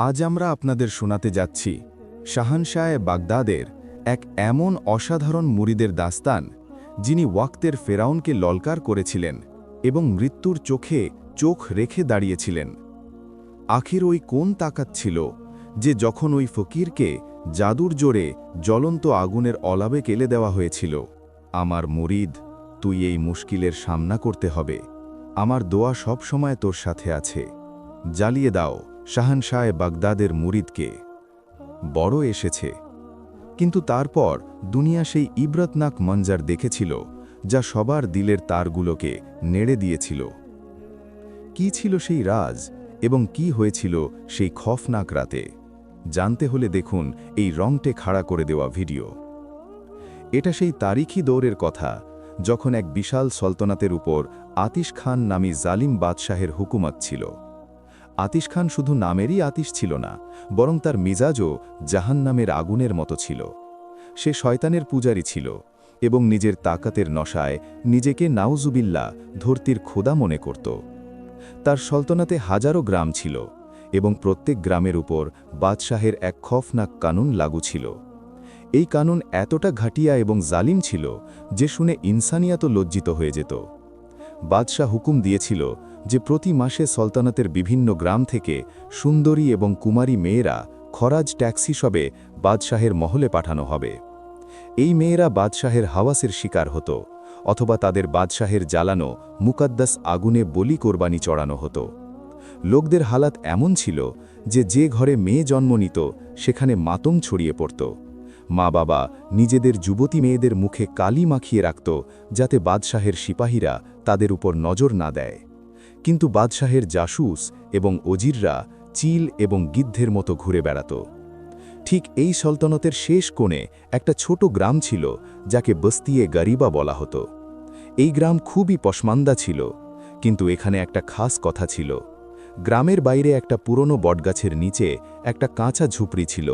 আজ আমরা আপনাদের শোনাতে যাচ্ছি শাহানশায়ে বাগদাদের এক এমন অসাধারণ মুরিদের দাস্তান, যিনি ওয়াক্তের ফেরাউনকে ললকার করেছিলেন এবং মৃত্যুর চোখে চোখ রেখে দাঁড়িয়েছিলেন। আখির ওই কোন তাকাত ছিল যে যখন ওই ফকিরকে জাদুর জোরে জ্বলন্ত আগুনের অলাবে কেলে দেওয়া হয়েছিল, আমার মুরিদ, তুই এই মুশকিলের সামনা করতে হবে, আমার দোয়া সব সময় তোর সাথে আছে। জ্বালিয়ে দাও শাহানশায়ে বাগদাদের মুরিদকে। বড় এসেছে, কিন্তু তারপর দুনিয়া সেই ইবরতনাক মঞ্জার দেখেছিল যা সবার দিলের তারগুলোকে নেড়ে দিয়েছিল। কি ছিল সেই রাজ এবং কি হয়েছিল সেই খফনাক রাতে? জানতে হলে দেখুন এই রংটে খাড়া করে দেওয়া ভিডিও। এটা সেই তারিখি দৌড়ের কথা যখন এক বিশাল সলতনাতের উপর আতিশ খান নামী জালিম বাদশাহের হুকুমত ছিল। আতিশ খান শুধু নামেরই আতিশ ছিল না, বরং তার মিজাজও জাহান্নামের আগুনের মতো ছিল। সে শয়তানের পূজারী ছিল এবং নিজের তাকাতের নশায় নিজেকে নাউজুবিল্লাহ ধরতির খোদা মনে করত। তার সলতনাতে হাজারো গ্রাম ছিল এবং প্রত্যেক গ্রামের উপর বাদশাহের এক খফনাক কানুন লাগু ছিল। এই কানুন এতটা ঘাটিয়া এবং জালিম ছিল যে শুনে ইনসানিয়াত লজ্জিত হয়ে যেত। বাদশাহ হুকুম দিয়েছিল যে প্রতি মাসে সলতানাতের বিভিন্ন গ্রাম থেকে সুন্দরী এবং কুমারী মেয়েরা খরাজ ট্যাক্স হিসেবে বাদশাহের মহলে পাঠানো হবে। এই মেয়েরা বাদশাহের হাওয়াসের শিকার হতো, অথবা তাদের বাদশাহের জ্বালানো মুকাদ্দাস আগুনে বলি কোরবানি চড়ানো হতো। লোকদের হালাত এমন ছিল যে যে ঘরে মেয়ে জন্ম নিত সেখানে মাতম ছড়িয়ে পড়ত। মা বাবা নিজেদের যুবতী মেয়েদের মুখে কালি মাখিয়ে রাখত যাতে বাদশাহের সিপাহীরা তাদের উপর নজর না দেয়। কিন্তু বাদশাহের জাসুস এবং অজিররা চিল এবং গিদ্ধের মতো ঘুরে বেড়াত। ঠিক এই সলতনতের শেষ কোণে একটা ছোট গ্রাম ছিল যাকে বস্তিয়ে গরিবা বলা হতো। এই গ্রাম খুবই পশমান্দা ছিল, কিন্তু এখানে একটা খাস কথা ছিল। গ্রামের বাইরে একটা পুরনো বটগাছের নিচে একটা কাঁচা ঝুপড়ি ছিল,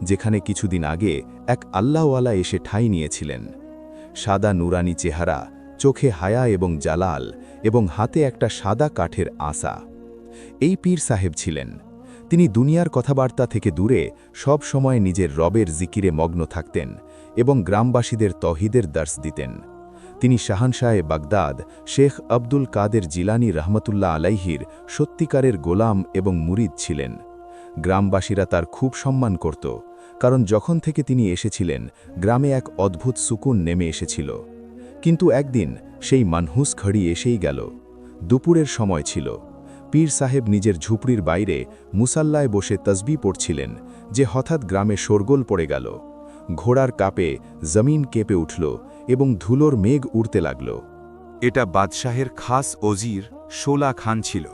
যেখানে কিছুদিন আগে এক আল্লাহওয়ালা এসে ঠাঁই নিয়েছিলেন। সাদা নুরানি চেহারা, চোখে হায়া এবং জালাল, এবং হাতে একটা সাদা কাঠের আঁসা। এই পীর সাহেব ছিলেন। তিনি দুনিয়ার কথাবার্তা থেকে দূরে সব সময় নিজের রবের জিকিরে মগ্ন থাকতেন এবং গ্রামবাসীদের তহিদের দর্শ দিতেন। তিনি শাহানশায়ে বাগদাদ শেখ আব্দুল কাদের জিলানী রহমতুল্লাহ আলাইহির সত্যিকারের গোলাম এবং মুরিদ ছিলেন। গ্রামবাসীরা তার খুব সম্মান করত, কারণ যখন থেকে তিনি এসেছিলেন গ্রামে এক অদ্ভুত সুকুন নেমে এসেছিল। কিন্তু একদিন সেই মানহুস ঘড়ি এসেই গেল। দুপুরের সময় ছিল। পীর সাহেব নিজের ঝুপড়ির বাইরে মুসাল্লায় বসে তসবিহ পড়ছিলেন যে হঠাৎ গ্রামে শোরগোল পড়ে গেল। ঘোড়ার কাপে জমিন কেঁপে উঠল এবং ধুলোর মেঘ উড়তে লাগল। এটা বাদশাহের খাস ওজির শোলা খান ছিল,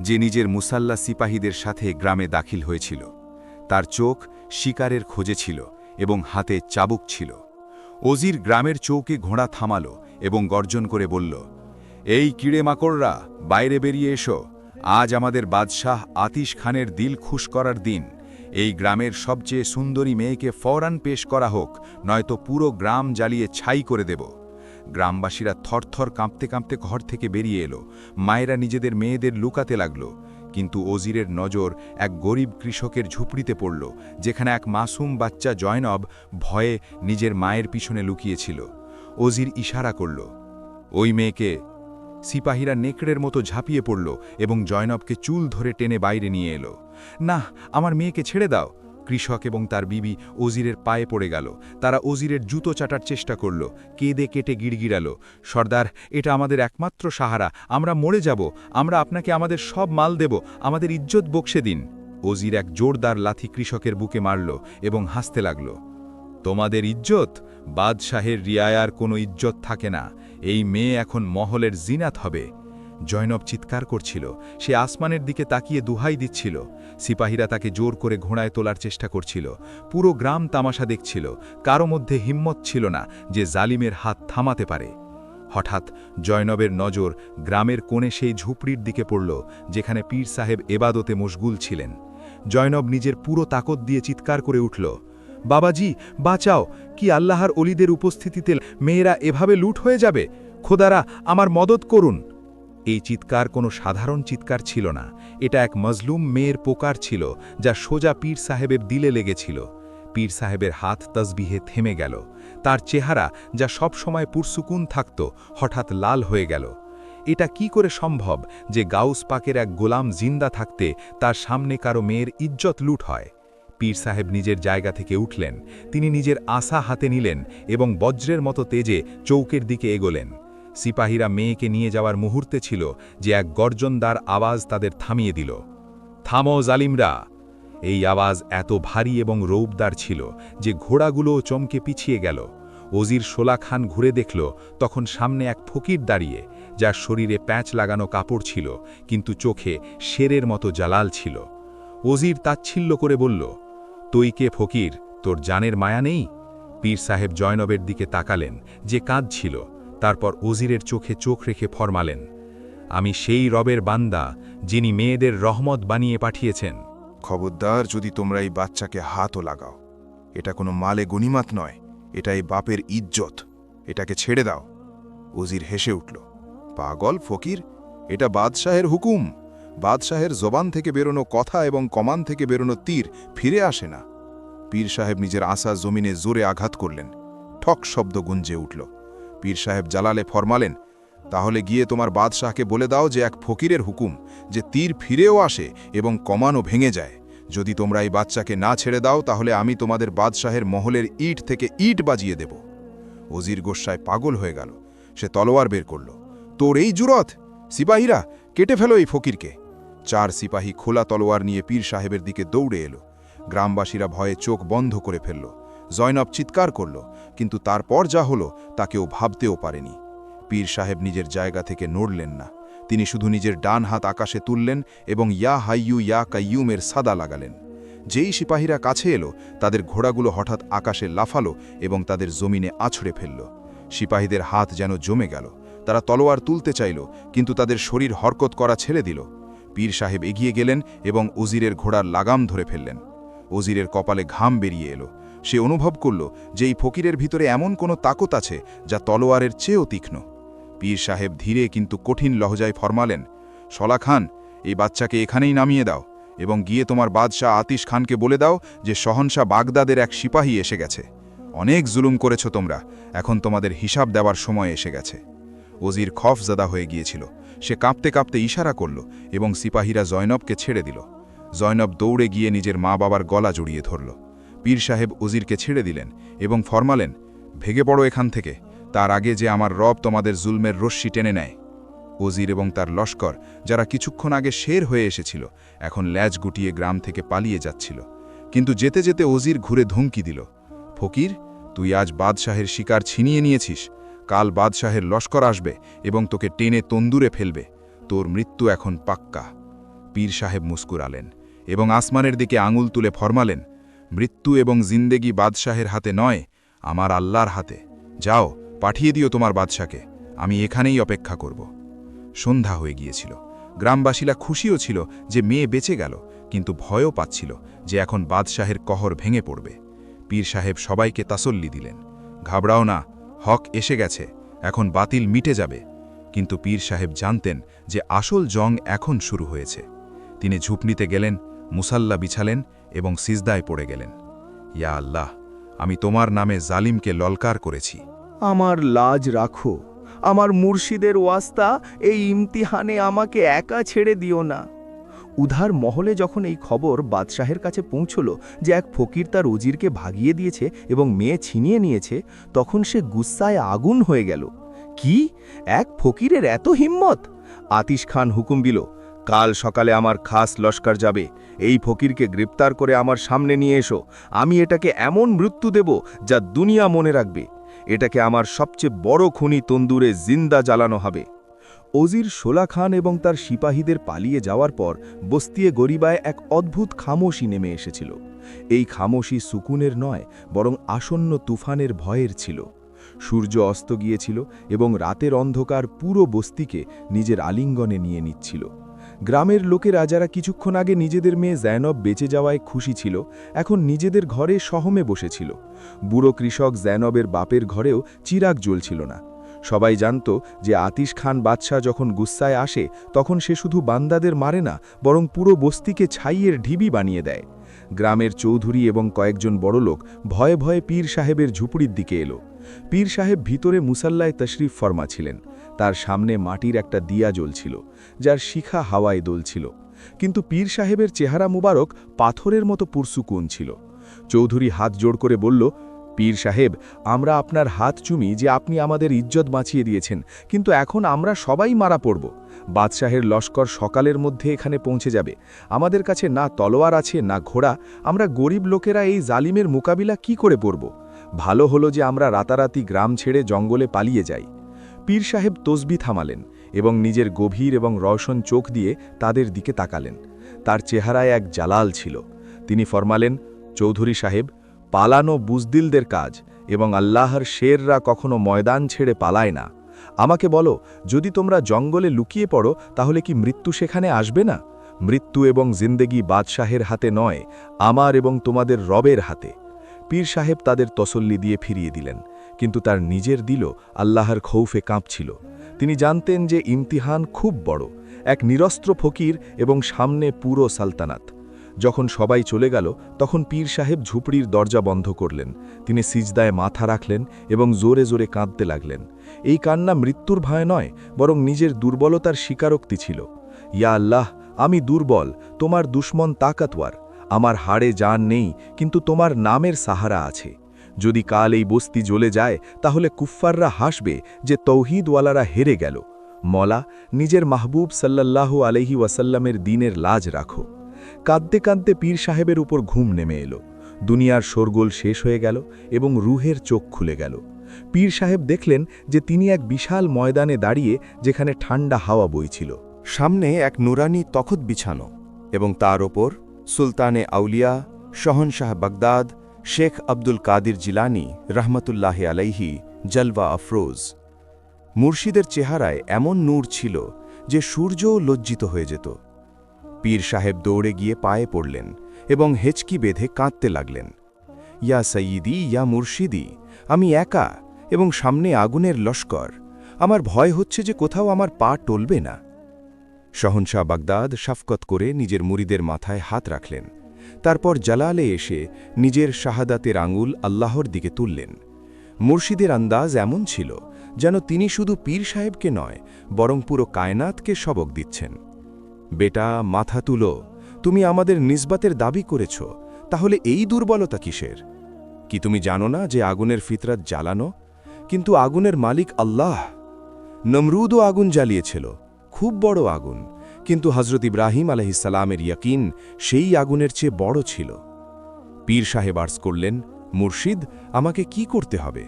যে নিজের মুসাল্লা সিপাহীদের সাথে গ্রামে দাখিল হয়েছিল। তার চোখ শিকারের খোঁজে ছিল এবং হাতে চাবুক ছিল। ওজির গ্রামের চৌকে ঘোড়া থামালো এবং গর্জন করে বলল, এই কিড়ে মাকড়রা, বাইরে বেরিয়ে এসো। আজ আমাদের বাদশাহ আতিশ খানের দিল খুশ করার দিন। এই গ্রামের সবচেয়ে সুন্দরী মেয়েকে ফওরান পেশ করা হোক, নয়তো পুরো গ্রাম জ্বালিয়ে ছাই করে দেব। গ্রামবাসীরা থরথর কাঁপতে কাঁপতে ঘর থেকে বেরিয়ে এলো। মায়েরা নিজেদের মেয়েদের লুকাতে লাগল। কিন্তু ওজিরের নজর এক গরিব কৃষকের ঝুপড়িতে পড়ল, যেখানে এক মাসুম বাচ্চা জয়নব ভয়ে নিজের মায়ের পিছনে লুকিয়েছিল। ওজির ইশারা করল, ওই মেয়েকে। সিপাহীরা নেকড়ের মতো ঝাঁপিয়ে পড়ল এবং জয়নবকে চুল ধরে টেনে বাইরে নিয়ে এলো। না, আমার মেয়েকে ছেড়ে দাও। কৃষক এবং তার বিবি ওজিরের পায়ে পড়ে গেল। তারা ওজিরের জুতো চাটার চেষ্টা করল, কেঁদে কেটে গিড়গিড়াল, সর্দার, এটা আমাদের একমাত্র সাহারা, আমরা মরে যাব, আমরা আপনাকে আমাদের সব মাল দেব, আমাদের ইজ্জত বকশে দিন। ওজির এক জোরদার লাথি কৃষকের বুকে মারল এবং হাসতে লাগল। তোমাদের ইজ্জত? বাদশাহের রিয়ায়ার কোনো ইজ্জত থাকে না। এই মেয়ে এখন মহলের জিনাত হবে। জয়নব চিৎকার করছিল, সে আসমানের দিকে তাকিয়ে দুহাই দিচ্ছিল। সিপাহীরা তাকে জোর করে ঘোড়ায় তোলার চেষ্টা করছিল। পুরো গ্রাম তামাশা দেখছিল। কারো মধ্যে হিম্মত ছিল না যে জালিমের হাত থামাতে পারে। হঠাৎ জয়নবের নজর গ্রামের কোণে সেই ঝুপড়ির দিকে পড়ল, যেখানে পীর সাহেব এবাদতে মশগুল ছিলেন। জয়নব নিজের পুরো তাকত দিয়ে চিৎকার করে উঠল, বাবাজি, বাঁচাও! কি আল্লাহর অলিদের উপস্থিতিতে মেয়েরা এভাবে লুট হয়ে যাবে? খোদারা, আমার মদত করুন। এই চিৎকার কোনো সাধারণ চিৎকার ছিল না, এটা এক মজলুম মেয়ের পোকার ছিল যা সোজা পীর সাহেবের দিলে লেগেছিল। পীর সাহেবের হাত তসবিহে থেমে গেল। তার চেহারা, যা সব সময় পুরসুকুন থাকত, হঠাৎ লাল হয়ে গেল। এটা কি করে সম্ভব যে গাউস পাকের এক গোলাম জিন্দা থাকতে তার সামনে কারো মেয়ের ইজ্জত লুট হয়? পীর সাহেব নিজের জায়গা থেকে উঠলেন। তিনি নিজের আসা হাতে নিলেন এবং বজ্রের মতো তেজে চৌকের দিকে এগোলেন। সিপাহীরা মেয়েকে নিয়ে যাওয়ার মুহূর্তে ছিল যে এক গর্জনদার আওয়াজ তাদের থামিয়ে দিল। থামো জালিমরা! এই আওয়াজ এত ভারী এবং রৌবদার ছিল যে ঘোড়াগুলোও চমকে পিছিয়ে গেল। ওজির শোলা খান ঘুরে দেখল, তখন সামনে এক ফকির দাঁড়িয়ে, যার শরীরে প্যাঁচ লাগানো কাপড় ছিল, কিন্তু চোখে শেরের মতো জালাল ছিল। ওজির তাচ্ছিল্য করে বলল, তুই কে ফকির? তোর জানের মায়া নেই? পীর সাহেব জয়নবের দিকে তাকালেন, যে কাঁদছিল। তারপর ওজিরের চোখে চোখ রেখে ফরমালেন, আমি সেই রবের বান্দা, যিনি মেয়েদের রহমত বানিয়ে পাঠিয়েছেন। খবরদার যদি তোমরা এই বাচ্চাকে হাতও লাগাও। এটা কোনো মালে গনিমাত নয়, এটা এই বাপের ইজ্জত। এটাকে ছেড়ে দাও। ওজির হেসে উঠল, পাগল ফকির, এটা বাদশাহের হুকুম। বাদশাহের জবান থেকে বেরোনো কথা এবং কমান থেকে বেরোনো তীর ফিরে আসে না। পীর সাহেব নিজের আসা জমিনে জোরে আঘাত করলেন। ঠক শব্দ গুঞ্জে উঠল। পীর সাহেব জালালে ফরমালেন, তাহলে গিয়ে তোমার বাদশাহকে বলে দাও যে এক ফকিরের হুকুম, যে তীর ফিরেও আসে এবং কমানও ভেঙে যায়। যদি তোমরা এই বাচ্চাকে না ছেড়ে দাও, তাহলে আমি তোমাদের বাদশাহের মহলের ইট থেকে ইট বাজিয়ে দেব। ওজির গোস্বায় পাগল হয়ে গেল। সে তলোয়ার বের করল। তোর এই জুরত! সিপাহীরা, কেটে ফেলো এই ফকিরকে। 4 সিপাহী খোলা তলোয়ার নিয়ে পীর সাহেবের দিকে দৌড়ে এলো। গ্রামবাসীরা ভয়ে চোখ বন্ধ করে ফেলল। জয়নব চিৎকার করল, কিন্তু তারপর যা হলো তা কেউ ভাবতেও পারেনি। পীর সাহেব নিজের জায়গা থেকে নড়লেন না। তিনি শুধু নিজের ডান হাত আকাশে তুললেন এবং ইয়া হাইয়ু ইয়া কাইয়ুমের সাদা লাগালেন। যেই সিপাহীরা কাছে এলো, তাদের ঘোড়াগুলো হঠাৎ আকাশে লাফালো এবং তাদের জমিনে আছড়ে ফেলল। সিপাহীদের হাত যেন জমে গেল। তারা তলোয়ার তুলতে চাইল, কিন্তু তাদের শরীর হরকত করা ছেড়ে দিল। পীর সাহেব এগিয়ে গেলেন এবং ওজিরের ঘোড়ার লাগাম ধরে ফেললেন। ওজিরের কপালে ঘাম বেরিয়ে এলো। সে অনুভব করল যে এই ফকিরের ভিতরে এমন কোনো তাকত আছে যা তলোয়ারের চেয়েও তীক্ষ্ণ। পীর সাহেব ধীরে কিন্তু কঠিন লহজায় ফরমালেন, শলা খান, এই বাচ্চাকে এখানেই নামিয়ে দাও এবং গিয়ে তোমার বাদশাহ আতিশ খানকে বলে দাও যে শহনশাহ বাগদাদের এক সিপাহী এসে গেছে। অনেক জুলুম করেছ তোমরা, এখন তোমাদের হিসাব দেওয়ার সময় এসে গেছে। ওজির খফজাদা হয়ে গিয়েছিল। সে কাঁপতে কাঁপতে ইশারা করল এবং সিপাহীরা জয়নবকে ছেড়ে দিল। জয়নব দৌড়ে গিয়ে নিজের মা বাবার গলা জড়িয়ে ধরল। পীর সাহেব ওজিরকে ছেড়ে দিলেন এবং ফরমালেন, ভেগে পড়ো এখান থেকে, তার আগে যে আমার রব তোমাদের জুলমের রশ্মি টেনে নেয়। ওজির এবং তার লস্কর, যারা কিছুক্ষণ আগে শের হয়ে এসেছিল, এখন ল্যাজ গুটিয়ে গ্রাম থেকে পালিয়ে যাচ্ছিল। কিন্তু যেতে যেতে ওজির ঘুরে ধমকি দিল, ফকির, তুই আজ বাদশাহের শিকার ছিনিয়ে নিয়েছিস। কাল বাদশাহের লস্কর আসবে এবং তোকে টেনে তন্দুরে ফেলবে। তোর মৃত্যু এখন পাক্কা। পীর সাহেব মুস্কুরালেন এবং আসমানের দিকে আঙুল তুলে ফরমালেন, মৃত্যু এবং জিন্দেগি বাদশাহের হাতে নয়, আমার আল্লাহর হাতে। যাও, পাঠিয়ে দিও তোমার বাদশাকে, আমি এখানেই অপেক্ষা করব। সন্ধ্যা হয়ে গিয়েছিল। গ্রামবাসীরা খুশিও ছিল যে মেয়ে বেঁচে গেল, কিন্তু ভয়ও পাচ্ছিল যে এখন বাদশাহের কহর ভেঙে পড়বে। পীর সাহেব সবাইকে তাসল্লি দিলেন, ঘাবড়াও না, হক এসে গেছে, এখন বাতিল মিটে যাবে। কিন্তু পীর সাহেব জানতেন যে আসল জং এখন শুরু হয়েছে। তিনি ঝুপনিতে গেলেন, মুসাল্লা বিছালেন এবং সিজদায় পড়ে গেলেন। ইয়া আল্লাহ, আমি তোমার নামে জালিমকে ললকার করেছি। আমার লাজ রাখো, আমার মুর্শিদের ওয়াস্তা, এই ইমতিহানে আমাকে একা ছেড়ে দিও না। উধার মহলে যখন এই খবর বাদশাহের কাছে পৌঁছল যে এক ফকির তার ওজিরকে ভাগিয়ে দিয়েছে এবং মেয়ে ছিনিয়ে নিয়েছে, তখন সে গুস্সায় আগুন হয়ে গেল। কি, এক ফকিরের এত হিম্মত! আতিশ খান হুকুম দিল, কাল সকালে আমার খাস লস্কর যাবে। এই ফকিরকে গ্রেপ্তার করে আমার সামনে নিয়ে এসো। আমি এটাকে এমন মৃত্যু দেব যা দুনিয়া মনে রাখবে। এটাকে আমার সবচেয়ে বড় খুনি তন্দুরে জিন্দা জ্বালানো হবে। ওজির শোলা খান এবং তার সিপাহীদের পালিয়ে যাওয়ার পর বস্তিয়ে গরিবায় এক অদ্ভুত খামোশি নেমে এসেছিল। এই খামোশি সুকুনের নয়, বরং আসন্ন তুফানের ভয়ের ছিল। সূর্য অস্ত গিয়েছিল এবং রাতের অন্ধকার পুরো বস্তিকে নিজের আলিঙ্গনে নিয়ে নিচ্ছিল। গ্রামের লোকেরা, যারা কিছুক্ষণ আগে নিজেদের মেয়ে জয়নব বেঁচে যাওয়ায় খুশি ছিল, এখন নিজেদের ঘরে সহমে বসেছিল। বুড়ো কৃষক জয়নবের বাপের ঘরেও চিরাগ জ্বলছিল না। সবাই জানত যে আতিশ খান বাদশাহ যখন গুস্সায় আসে তখন সে শুধু বান্দাদের মারে না, বরং পুরো বস্তিকে ছাইয়ের ঢিবি বানিয়ে দেয়। গ্রামের চৌধুরী এবং কয়েকজন বড়লোক ভয়ে ভয়ে পীর সাহেবের ঝুপড়ির দিকে এলো। পীর সাহেব ভিতরে মুসাল্লায় তশরিফ ফরমা ছিলেন। তার সামনে মাটির একটা দিয়া জ্বলছিল, যার শিখা হাওয়ায় দোলছিল। কিন্তু পীর সাহেবের চেহারা মুবারক পাথরের মতো পুরসুকুন ছিল। চৌধুরী হাত জোড় করে বলল, পীর সাহেব, আমরা আপনার হাত চুমি যে আপনি আমাদের ইজ্জত বাঁচিয়ে দিয়েছেন, কিন্তু এখন আমরা সবাই মারা পড়ব। বাদশাহের লস্কর সকালের মধ্যে এখানে পৌঁছে যাবে। আমাদের কাছে না তলোয়ার আছে না ঘোড়া। আমরা গরিব লোকেরা এই জালিমের মোকাবিলা কি করে করব? ভালো হলো যে আমরা রাতারাতি গ্রাম ছেড়ে জঙ্গলে পালিয়ে যাই। পীর সাহেব তসবি থামালেন এবং নিজের গভীর এবং রওশন চোখ দিয়ে তাদের দিকে তাকালেন। তার চেহারায় এক জালাল ছিল। তিনি ফরমালেন, চৌধুরী সাহেব, পালানো বুজদিলদের কাজ, এবং আল্লাহর শেররা কখনো ময়দান ছেড়ে পালায় না। আমাকে বলো, যদি তোমরা জঙ্গলে লুকিয়ে পড়ো তাহলে কি মৃত্যু সেখানে আসবে না? মৃত্যু এবং জিন্দেগি বাদশাহের হাতে নয়, আমার এবং তোমাদের রবের হাতে। পীর সাহেব তাদের তসল্লি দিয়ে ফিরিয়ে দিলেন, কিন্তু তার নিজের দিলও আল্লাহর খৌফে কাঁপছিল। তিনি জানতেন যে ইমতিহান খুব বড়, এক নিরস্ত্র ফকির এবং সামনে পুরো সালতানাত। যখন সবাই চলে গেল তখন পীর সাহেব ঝুপড়ির দরজা বন্ধ করলেন। তিনি সিজদায় মাথা রাখলেন এবং জোরে জোরে কাঁদতে লাগলেন। এই কান্না মৃত্যুর ভয় নয়, বরং নিজের দুর্বলতার স্বীকারোক্তি ছিল। ইয়া আল্লাহ, আমি দুর্বল, তোমার দুশ্মন তাকাতওয়ার। আমার হাড়ে জান নেই, কিন্তু তোমার নামের সাহারা আছে। যদি কাল এই বস্তি জ্বলে যায় তাহলে কুফফাররা হাসবে যে তৌহিদওয়ালারা হেরে গেল। মলা, নিজের মাহবুব সাল্লাল্লাহু আলাইহি ওয়াসাল্লামের দ্বীনের লাজ রাখো। কাঁদতে কাঁদতে পীর সাহেবের উপর ঘুম নেমে এলো। দুনিয়ার শোরগোল শেষ হয়ে গেল এবং রুহের চোখ খুলে গেল। পীর সাহেব দেখলেন যে তিনি এক বিশাল ময়দানে দাঁড়িয়ে, যেখানে ঠান্ডা হাওয়া বইছিল। সামনে এক নুরানি তখত বিছানো এবং তার ওপর সুলতানে আউলিয়া, শহনশাহ বাগদাদ, শেখ আব্দুল কাদির জিলানি রহমতুল্লাহ আলাইহি জলওয়া আফরোজ। মুর্শিদের চেহারায় এমন নূর ছিল যে সূর্যও লজ্জিত হয়ে যেত। পীর সাহেব দৌড়ে গিয়ে পায়ে পড়লেন এবং হেঁচকি বেঁধে কাঁদতে লাগলেন। ইয়া সঈদি, ইয়া মুর্শিদি, আমি একা এবং সামনে আগুনের লস্কর। আমার ভয় হচ্ছে যে কোথাও আমার পা টলবে না। শহনশাহ বাগদাদ শাফকত করে নিজের মুরিদের মাথায় হাত রাখলেন। তারপর জালালে এসে নিজের শাহাদাতের আঙুল আল্লাহর দিকে তুললেন। মুর্শিদের আন্দাজ এমন ছিল যেন তিনি শুধু পীর সাহেবকে নয়, বরং পুরো কায়নাতকে সবক দিচ্ছেন। বেটা, মাথা তুলো, তুমি আমাদের নিসবাতের দাবি করেছ, তাহলে এই দুর্বলতা কিসের? কি তুমি জানো না যে আগুনের ফিতরাত জ্বালানো? কিন্তু আগুনের মালিক আল্লাহ। নমরুদও আগুন জ্বালিয়েছিল, খুব বড় আগুন, কিন্তু হজরত ইব্রাহিম আলাইহিসসালামের ইয়াকিন সেই আগুনের চেয়ে বড় ছিল। পীর সাহেব আর্জ করলেন, মুর্শিদ, আমাকে কি করতে হবে?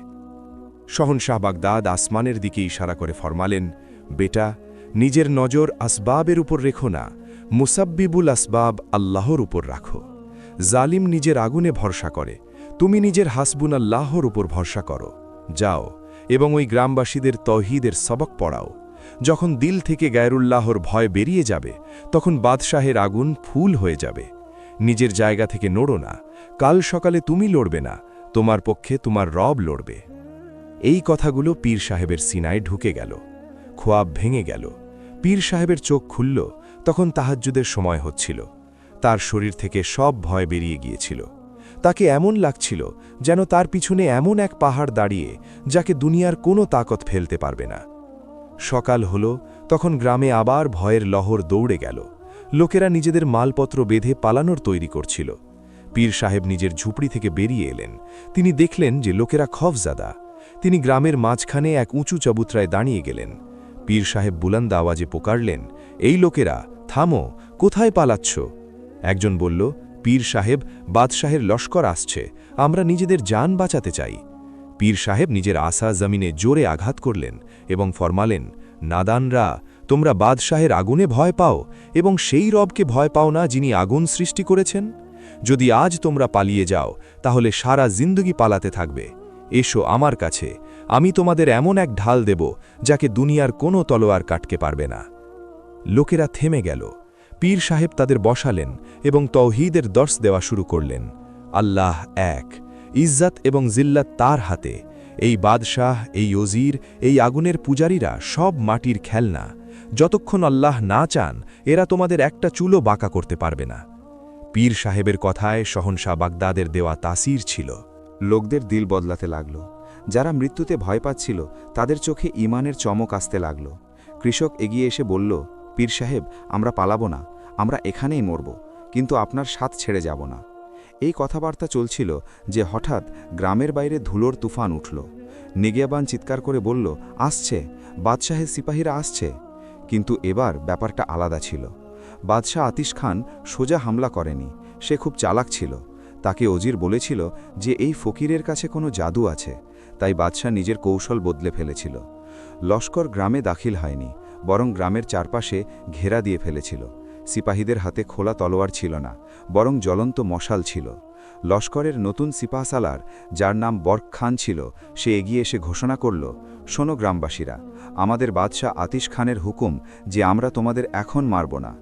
শহনশাহ বাগদাদ আসমানের দিকে ইশারা করে ফরমালেন, বেটা, নিজের নজর আসবাবের উপর রেখো না, মুসাব্বিবুল আসবাব আল্লাহর উপর রাখো। জালিম নিজের আগুনে ভরসা করে, তুমি নিজের হাসবুন আল্লাহর উপর ভরসা করো। যাও এবং ওই গ্রামবাসীদের তৌহিদের সবক পড়াও। যখন দিল থেকে গায়রুল্লাহর ভয় বেরিয়ে যাবে তখন বাদশাহের আগুন ফুল হয়ে যাবে। নিজের জায়গা থেকে নড়ো না, কাল সকালে তুমি লড়বে না, তোমার পক্ষে তোমার রব লড়বে। এই কথাগুলো পীর সাহেবের সিনায় ঢুকে গেল। খোয়াব ভেঙে গেল। পীর সাহেবের চোখ খুলল, তখন তাহাজ্জুদের সময় হচ্ছিল। তার শরীর থেকে সব ভয় বেরিয়ে গিয়েছিল। তাকে এমন লাগছিল যেন তার পিছনে এমন এক পাহাড় দাঁড়িয়ে যাকে দুনিয়ার কোনো তাকত ফেলতে পারবে না। সকাল হল, তখন গ্রামে আবার ভয়ের লহর দৌড়ে গেল। লোকেরা নিজেদের মালপত্র বেঁধে পালানোর তৈরি করছিল। পীর সাহেব নিজের ঝুপড়ি থেকে বেরিয়ে এলেন। তিনি দেখলেন যে লোকেরা খফজাদা। তিনি গ্রামের মাঝখানে এক উঁচু চবুতরায় দাঁড়িয়ে গেলেন। পীর সাহেব বুলন্দ আওয়াজে পোকারলেন, এই লোকেরা, থামো, কোথায় পালাচ্ছ? একজন বলল, পীর সাহেব, বাদশাহের লস্কর আসছে, আমরা নিজেদের জান বাঁচাতে চাই। পীর সাহেব নিজের আসা জমিনে জোরে আঘাত করলেন এবং ফরমালেন, নাদানরা, তোমরা বাদশাহের আগুনে ভয় পাও এবং সেই রবকে ভয় পাও না যিনি আগুন সৃষ্টি করেছেন। যদি আজ তোমরা পালিয়ে যাও তাহলে সারা জিন্দগি পালাতে থাকবে। এসো আমার কাছে, আমি তোমাদের এমন এক ঢাল দেব যাকে দুনিয়ার কোনো তলোয়ার কাটতে পারবে না। লোকেরা থেমে গেল। পীর সাহেব তাদের বসালেন এবং তৌহিদের দর্শ দেওয়া শুরু করলেন। আল্লাহ এক, ইজ্জত এবং জিল্লাত তার হাতে, এই বাদশাহ, এই ওজির, এই আগুনের পূজারীরা সব মাটির খেলনা। যতক্ষণ আল্লাহ না চান এরা তোমাদের একটা চুলও বাঁকা করতে পারবে না। পীর সাহেবের কথায় শহনশাহ বাগদাদের দেওয়া তাসির ছিল। লোকদের দিল বদলাতে লাগল। যারা মৃত্যুতে ভয় পাচ্ছিল তাদের চোখে ঈমানের চমক আসতে লাগল। কৃষক এগিয়ে এসে বলল, পীর সাহেব, আমরা পালাবো না, আমরা এখানেই মরব, কিন্তু আপনার সাথ ছেড়ে যাব না। এই কথাবার্তা চলছিল যে হঠাৎ গ্রামের বাইরে ধুলোর তুফান উঠল। নিগিয়াবান চিৎকার করে বলল, আসছে, বাদশাহের সিপাহীরা আসছে। কিন্তু এবার ব্যাপারটা আলাদা ছিল। বাদশাহ আতিশ খান সোজা হামলা করেনি, সে খুব চালাক ছিল। তাকে ওজির বলেছিল যে এই ফকিরের কাছে কোনো জাদু আছে, তাই বাদশাহ নিজের কৌশল বদলে ফেলেছিল। লস্কর গ্রামে দাখিল হয়নি, বরং গ্রামের চারপাশে ঘেরা দিয়ে ফেলেছিল। সিপাহীদের হাতে খোলা তলোয়ার ছিল না, বরং জ্বলন্ত মশাল ছিল। লস্করের নতুন সিপাহসালার, যার নাম বরক খান ছিল, সে এগিয়ে এসে ঘোষণা করল, শোনো গ্রামবাসীরা, আমাদের বাদশাহ আতিশ খানের হুকুম যে আমরা তোমাদের এখন মারব না।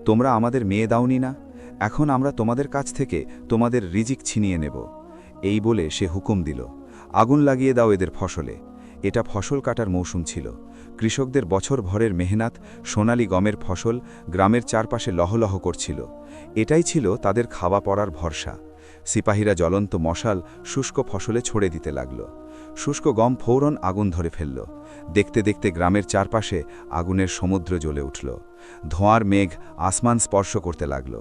তোমরা আমাদের মেয়ে দাওনি না, এখন আমরা তোমাদের কাছ থেকে তোমাদের রিজিক ছিনিয়ে নেব। এই বলে সে হুকুম দিল, আগুন লাগিয়ে দাও এদের ফসলে। এটা ফসল কাটার মৌসুম ছিল। কৃষকদের বছর ভরের মেহনত, সোনালি গমের ফসল গ্রামের চারপাশে লহলহ করছিল। এটাই ছিল তাদের খাওয়া পড়ার ভরসা। সিপাহীরা জ্বলন্ত মশাল শুষ্ক ফসলে ছড়ে দিতে লাগল। শুষ্ক গম ফৌরন আগুন ধরে ফেলল। দেখতে দেখতে গ্রামের চারপাশে আগুনের সমুদ্র জ্বলে উঠল। ধোঁয়ার মেঘ আসমান স্পর্শ করতে লাগল।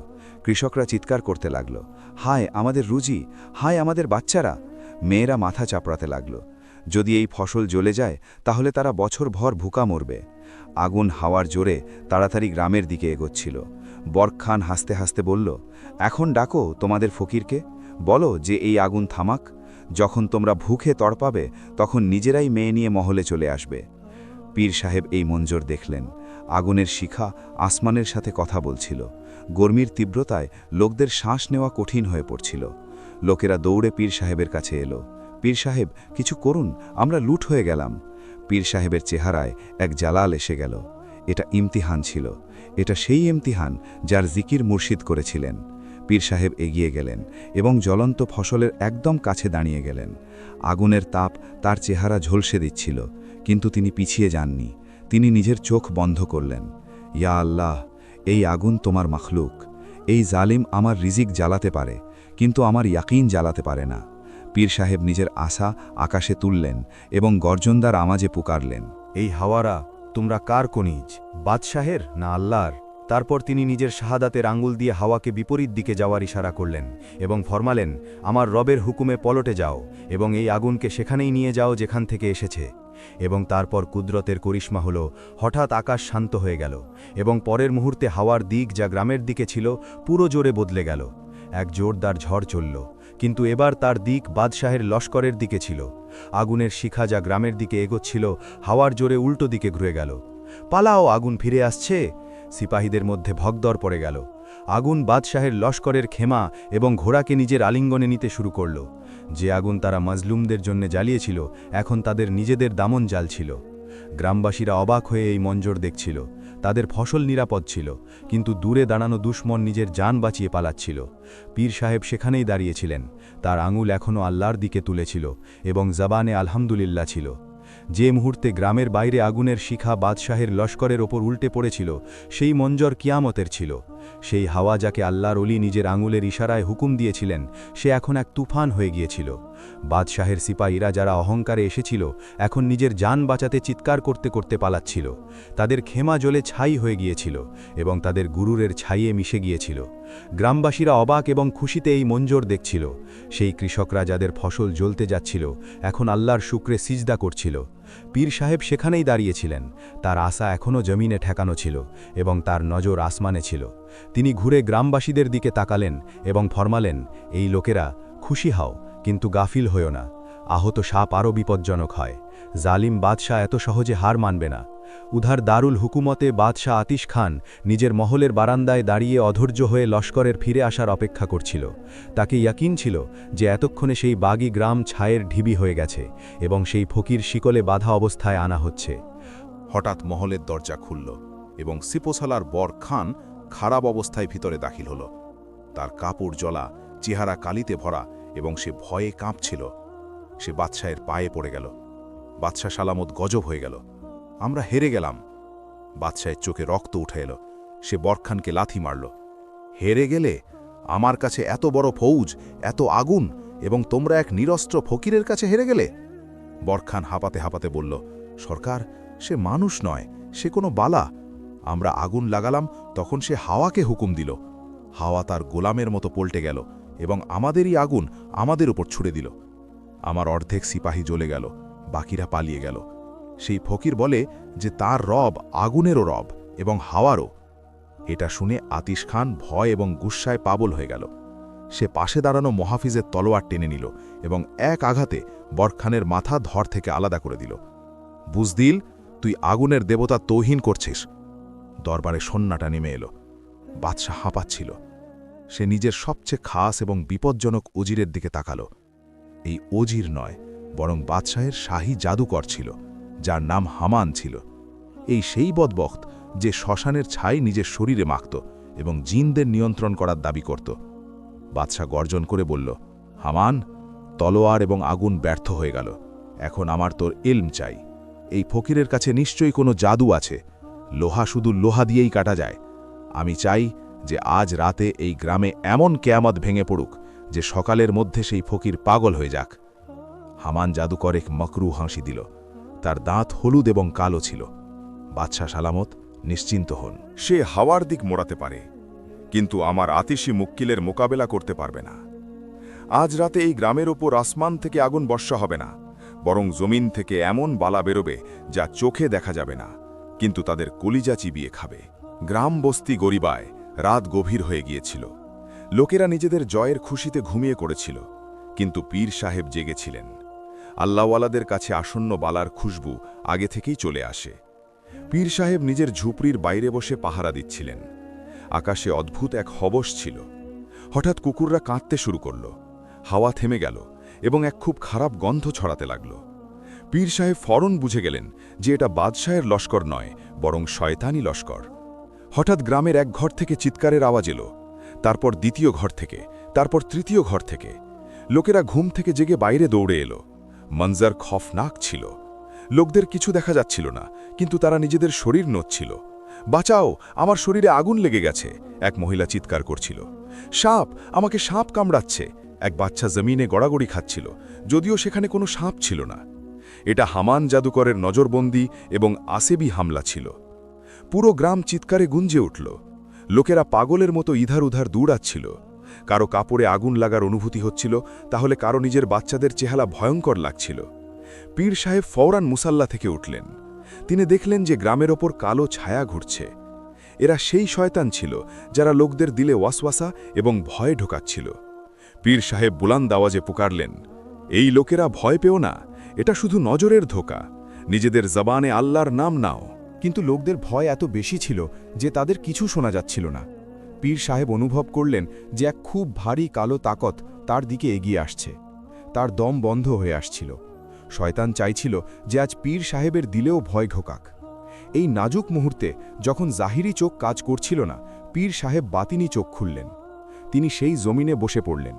কৃষকরা চিৎকার করতে লাগল, হায় আমাদের রুজি, হায় আমাদের বাচ্চারা। মেয়েরা মাথা চাপড়াতে লাগল। যদি এই ফসল জ্বলে যায় তাহলে তারা বছরভর ভুকা মরবে। আগুন হাওয়ার জোরে তাড়াতাড়ি গ্রামের দিকে এগোচ্ছিল। বরক খান হাসতে হাসতে বলল, এখন ডাকো তোমাদের ফকিরকে, বলো যে এই আগুন থামাক। যখন তোমরা ভুখে তড়পাবে তখন নিজেরাই মেয়ে নিয়ে মহলে চলে আসবে। পীর সাহেব এই মঞ্জর দেখলেন। আগুনের শিখা আসমানের সাথে কথা বলছিল। গরমির তীব্রতায় লোকদের শ্বাস নেওয়া কঠিন হয়ে পড়ছিল। লোকেরা দৌড়ে পীর সাহেবের কাছে এলো। পীর সাহেব, কিছু করুন, আমরা লুট হয়ে গেলাম। পীর সাহেবের চেহারায় এক জালাল এসে গেল। এটা ইমতিহান ছিল। এটা সেই ইমতিহান যার জিকির মুর্শিদ করেছিলেন। পীর সাহেব এগিয়ে গেলেন এবং জ্বলন্ত ফসলের একদম কাছে দাঁড়িয়ে গেলেন। আগুনের তাপ তার চেহারা ঝলসে দিচ্ছিল, কিন্তু তিনি পিছিয়ে যাননি। তিনি নিজের চোখ বন্ধ করলেন। ইয়া আল্লাহ, এই আগুন তোমার মখলুক। এই জালিম আমার রিজিক জ্বালাতে পারে, কিন্তু আমার ইয়াকিন জ্বালাতে পারে না। পীর সাহেব নিজের আশা আকাশে তুললেন এবং গর্জনদার আমাজে পুকারলেন, এই হাওয়ারা, তোমরা কার কনিজ, বাদশাহের না আল্লাহর? তারপর তিনি নিজের শাহাদাতের আঙ্গুল দিয়ে হাওয়াকে বিপরীত দিকে যাওয়ার ইশারা করলেন এবং ফরমালেন, আমার রবের হুকুমে পলটে যাও এবং এই আগুনকে সেখানেই নিয়ে যাও যেখান থেকে এসেছে। এবং তারপর কুদরতের করিশ্মা হল, হঠাৎ আকাশ শান্ত হয়ে গেল এবং পরের মুহূর্তে হাওয়ার দিক যা গ্রামের দিকে ছিল পুরো জোরে বদলে গেল। এক জোরদার ঝড় চলল, কিন্তু এবার তার দিক বাদশাহের লস্করের দিকে ছিল। আগুনের শিখা যা গ্রামের দিকে এগোচ্ছিল হাওয়ার জোরে উল্টো দিকে ঘুরে গেল। পালাও, আগুন ফিরে আসছে! সিপাহীদের মধ্যে ভগদর পড়ে গেল। আগুন বাদশাহের লস্করের খেমা এবং ঘোড়াকে নিজের আলিঙ্গনে নিতে শুরু করল। যে আগুন তারা মাজলুমদের জন্য জ্বালিয়েছিল এখন তাদের নিজেদের দামন জ্বালছিল। গ্রামবাসীরা অবাক হয়ে এই মঞ্জর দেখছিল। তাদের ফসল নিরাপদ ছিল, কিন্তু দূরে দাঁড়ানো দুশমন নিজের জান বাঁচিয়ে পালাচ্ছিল। পীর সাহেব সেখানেই দাঁড়িয়েছিলেন। তার আঙুল এখনও আল্লাহর দিকে তুলেছিল এবং জবানে আলহামদুলিল্লাহ ছিল। যে মুহূর্তে গ্রামের বাইরে আগুনের শিখা বাদশাহের লস্করের ওপর উল্টে পড়েছিল, সেই মঞ্জর কিয়ামতের ছিল। সেই হাওয়া যাকে আল্লাহর ওলি নিজের আঙুলের ইশারায় হুকুম দিয়েছিলেন, সে এখন এক তুফান হয়ে গিয়েছিল। বাদশাহের সিপাহীরা যারা অহংকারে এসেছিল এখন নিজের জান বাঁচাতে চিৎকার করতে করতে পালাচ্ছিল। তাদের খেমা জ্বলে ছাই হয়ে গিয়েছিল এবং তাদের গুরুরের ছাইয়ে মিশে গিয়েছিল। গ্রামবাসীরা অবাক এবং খুশিতে এই মঞ্জর দেখছিল। সেই কৃষকরা যাদের ফসল জ্বলতে যাচ্ছিল এখন আল্লাহর শুকরে সিজদা করছিল। পীর সাহেব সেখানেই দাঁড়িয়েছিলেন। তার আশা এখনও জমিনে ঠেকানো ছিল এবং তার নজর আসমানে ছিল। তিনি ঘুরে গ্রামবাসীদের দিকে তাকালেন এবং ফরমালেন, এই লোকেরা, খুশি হও, কিন্তু গাফিল হইও না। আহত সাপ আরও বিপজ্জনক হয়। জালিম বাদশাহ এত সহজে হার মানবে না। উধার দারুল হুকুমতে বাদশাহ আতিশ খান নিজের মহলের বারান্দায় দাঁড়িয়ে অধৈর্য হয়ে লস্করের ফিরে আসার অপেক্ষা করছিল। তাকে ইয়াকিন ছিল যে এতক্ষণে সেই বাগি গ্রাম ছায়ের ঢিবি হয়ে গেছে এবং সেই ফকির শিকলে বাধা অবস্থায় আনা হচ্ছে। হঠাৎ মহলের দরজা খুলল এবং সিপোসালার বরক খান খারাপ অবস্থায় ভিতরে দাখিল হল। তার কাপড় জ্বলা, চেহারা কালিতে ভরা এবং সে ভয়ে কাঁপছিল। সে বাদশাহের পায়ে পড়ে গেল। বাদশাহ সালামত গজব হয়ে গেল। আমরা হেরে গেলাম। বাদশাহের চোখে রক্ত উঠে এলো। সে বরখানকে লাথি মারল। হেরে গেলে? আমার কাছে এত বড় ফৌজ, এত আগুন, এবং তোমরা এক নিরস্ত্র ফকিরের কাছে হেরে গেলে? বরখান হাঁপাতে হাঁপাতে বলল, সরকার, সে মানুষ নয়, সে কোনো বালা। আমরা আগুন লাগালাম, তখন সে হাওয়াকে হুকুম দিল। হাওয়া তার গোলামের মতো পল্টে গেল এবং আমাদেরই আগুন আমাদের উপর ছুড়ে দিল। আমার অর্ধেক সিপাহী জ্বলে গেল, বাকিরা পালিয়ে গেল। সেই ফকির বলে যে তার রব আগুনেরও রব এবং হাওয়ারও। এটা শুনে আতিশ খান ভয় এবং গুস্সায় পাগল হয়ে গেল। সে পাশে দাঁড়ানো মহাফিজের তলোয়ার টেনে নিল এবং এক আঘাতে বরখানের মাথা ধর থেকে আলাদা করে দিল। বুঝদিল, তুই আগুনের দেবতা তৌহিন করছিস। দরবারে সন্নাটা নেমে এলো। বাদশাহ হাঁপাচ্ছিল। সে নিজের সবচেয়ে খাস এবং বিপজ্জনক উজিরের দিকে তাকালো। এই অজির নয়, বরং বাদশাহের শাহী জাদুকর ছিল, যার নাম হামান ছিল। এই সেই বদবখ্ত যে শ্মশানের ছাই নিজের শরীরে মাখত এবং জিনদের নিয়ন্ত্রণ করার দাবি করত। বাদশাহ গর্জন করে বলল, হামান, তলোয়ার এবং আগুন ব্যর্থ হয়ে গেল। এখন আমার তোর ইলম চাই। এই ফকিরের কাছে নিশ্চয়ই কোনো জাদু আছে। লোহা শুধু লোহা দিয়েই কাটা যায়। আমি চাই যে আজ রাতে এই গ্রামে এমন কেয়ামত ভেঙে পড়ুক যে সকালের মধ্যে সেই ফকির পাগল হয়ে যাক। হামান জাদুকর এক মকরু হাসি দিল। তার দাঁত হলুদ এবং কালো ছিল। বাদশাহ সালামত নিশ্চিন্ত হন। সে হাওয়ার দিক মোড়াতে পারে, কিন্তু আমার আতিশী মুক্কিলের মোকাবেলা করতে পারবে না। আজ রাতে এই গ্রামের ওপর আসমান থেকে আগুন বর্ষা হবে না, বরং জমিন থেকে এমন বালা বেরোবে যা চোখে দেখা যাবে না, কিন্তু তাদের কলিজা চিবিয়ে খাবে। গ্রাম বস্তি গরিবায় রাত গভীর হয়ে গিয়েছিল। লোকেরা নিজেদের জয়ের খুশিতে ঘুমিয়ে করেছিল, কিন্তু পীর সাহেব জেগেছিলেন। আল্লাহওয়ালাদের কাছে আসন্ন বালার খুশবু আগে থেকেই চলে আসে। পীর সাহেব নিজের ঝুপড়ির বাইরে বসে পাহারা দিচ্ছিলেন। আকাশে অদ্ভুত এক হবস ছিল। হঠাৎ কুকুররা কাঁদতে শুরু করল। হাওয়া থেমে গেল এবং এক খুব খারাপ গন্ধ ছড়াতে লাগল। পীর সাহেব ফরন বুঝে গেলেন যে এটা বাদশাহের লস্কর নয়, বরং শয়তানি লস্কর। হঠাৎ গ্রামের এক ঘর থেকে চিৎকারের আওয়াজ এলো, তারপর দ্বিতীয় ঘর থেকে, তারপর তৃতীয় ঘর থেকে। লোকেরা ঘুম থেকে জেগে বাইরে দৌড়ে এলো। মঞ্জার খফনাক ছিল। লোকদের কিছু দেখা যাচ্ছিল না, কিন্তু তারা নিজেদের শরীর নড়ছিল। বাঁচাও, আমার শরীরে আগুন লেগে গেছে, এক মহিলা চিৎকার করছিল। সাপ, আমাকে সাপ কামড়াচ্ছে, এক বাচ্চা জমিনে গড়াগড়ি খাচ্ছিল, যদিও সেখানে কোনো সাপ ছিল না। এটা হামান জাদুকরের নজরবন্দি এবং আসেবি হামলা ছিল। পুরো গ্রাম চিৎকারে গুঞ্জে উঠল। লোকেরা পাগলের মতো ইধার উধার দৌড়াচ্ছিল। কারো কাপড়ে আগুন লাগার অনুভূতি হচ্ছিল, তাহলে কারো নিজের বাচ্চাদের চেহারা ভয়ঙ্কর লাগছিল। পীর সাহেব ফওরান মুসাল্লা থেকে উঠলেন। তিনি দেখলেন যে গ্রামের ওপর কালো ছায়া ঘুরছে। এরা সেই শয়তান ছিল যারা লোকদের দিলে ওয়াসওয়াসা এবং ভয় ঢোকাচ্ছিল। পীর সাহেব বুলান্দ আওয়াজে পুকারলেন, এই লোকেরা ভয় পেও না, এটা শুধু নজরের ধোঁকা। নিজেদের জবানে আল্লাহর নাম নাও। কিন্তু লোকদের ভয় এত বেশি ছিল যে তাদের কিছু শোনা যাচ্ছিল না। পীর সাহেব অনুভব করলেন যে এক খুব ভারী কালো তাকত তার দিকে এগিয়ে আসছে। তার দম বন্ধ হয়ে আসছিল। শয়তান চাইছিল যে আজ পীর সাহেবের দিলেও ভয় ঢোকাক। এই নাজুক মুহূর্তে যখন জাহিরি চোখ কাজ করছিল না, পীর সাহেব বাতিনি চোখ খুললেন। তিনি সেই জমিনে বসে পড়লেন,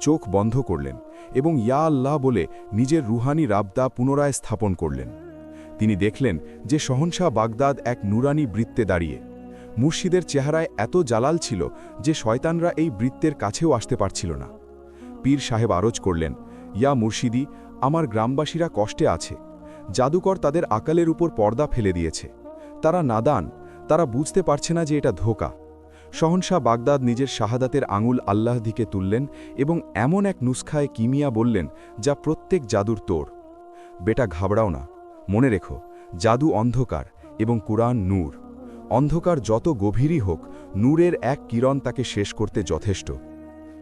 চোখ বন্ধ করলেন এবং ইয়া আল্লাহ বলে নিজের রুহানি রাবদা পুনরায় স্থাপন করলেন। তিনি দেখলেন যে শহনশাহ বাগদাদ এক নুরানি বৃত্তে দাঁড়িয়ে। মুর্শিদের চেহারায় এত জালাল ছিল যে শয়তানরা এই বৃত্তের কাছেও আসতে পারছিল না। পীর সাহেব আরজ করলেন, ইয়া মুর্শিদি, আমার গ্রামবাসীরা কষ্টে আছে। জাদুকর তাদের আকালের উপর পর্দা ফেলে দিয়েছে। তারা নাদান, তারা বুঝতে পারছে না যে এটা ধোঁকা। শহনশাহ বাগদাদ নিজের শাহাদাতের আঙুল আল্লাহ দিকে তুললেন এবং এমন এক নুস্খায় কিমিয়া বললেন যা প্রত্যেক জাদুর তোড়। বেটা, ঘাবড়াও না, মনে রেখো, জাদু অন্ধকার এবং কুরআন নূর। অন্ধকার যত গভীরই হোক, নূরের এক কিরণ তাকে শেষ করতে যথেষ্ট।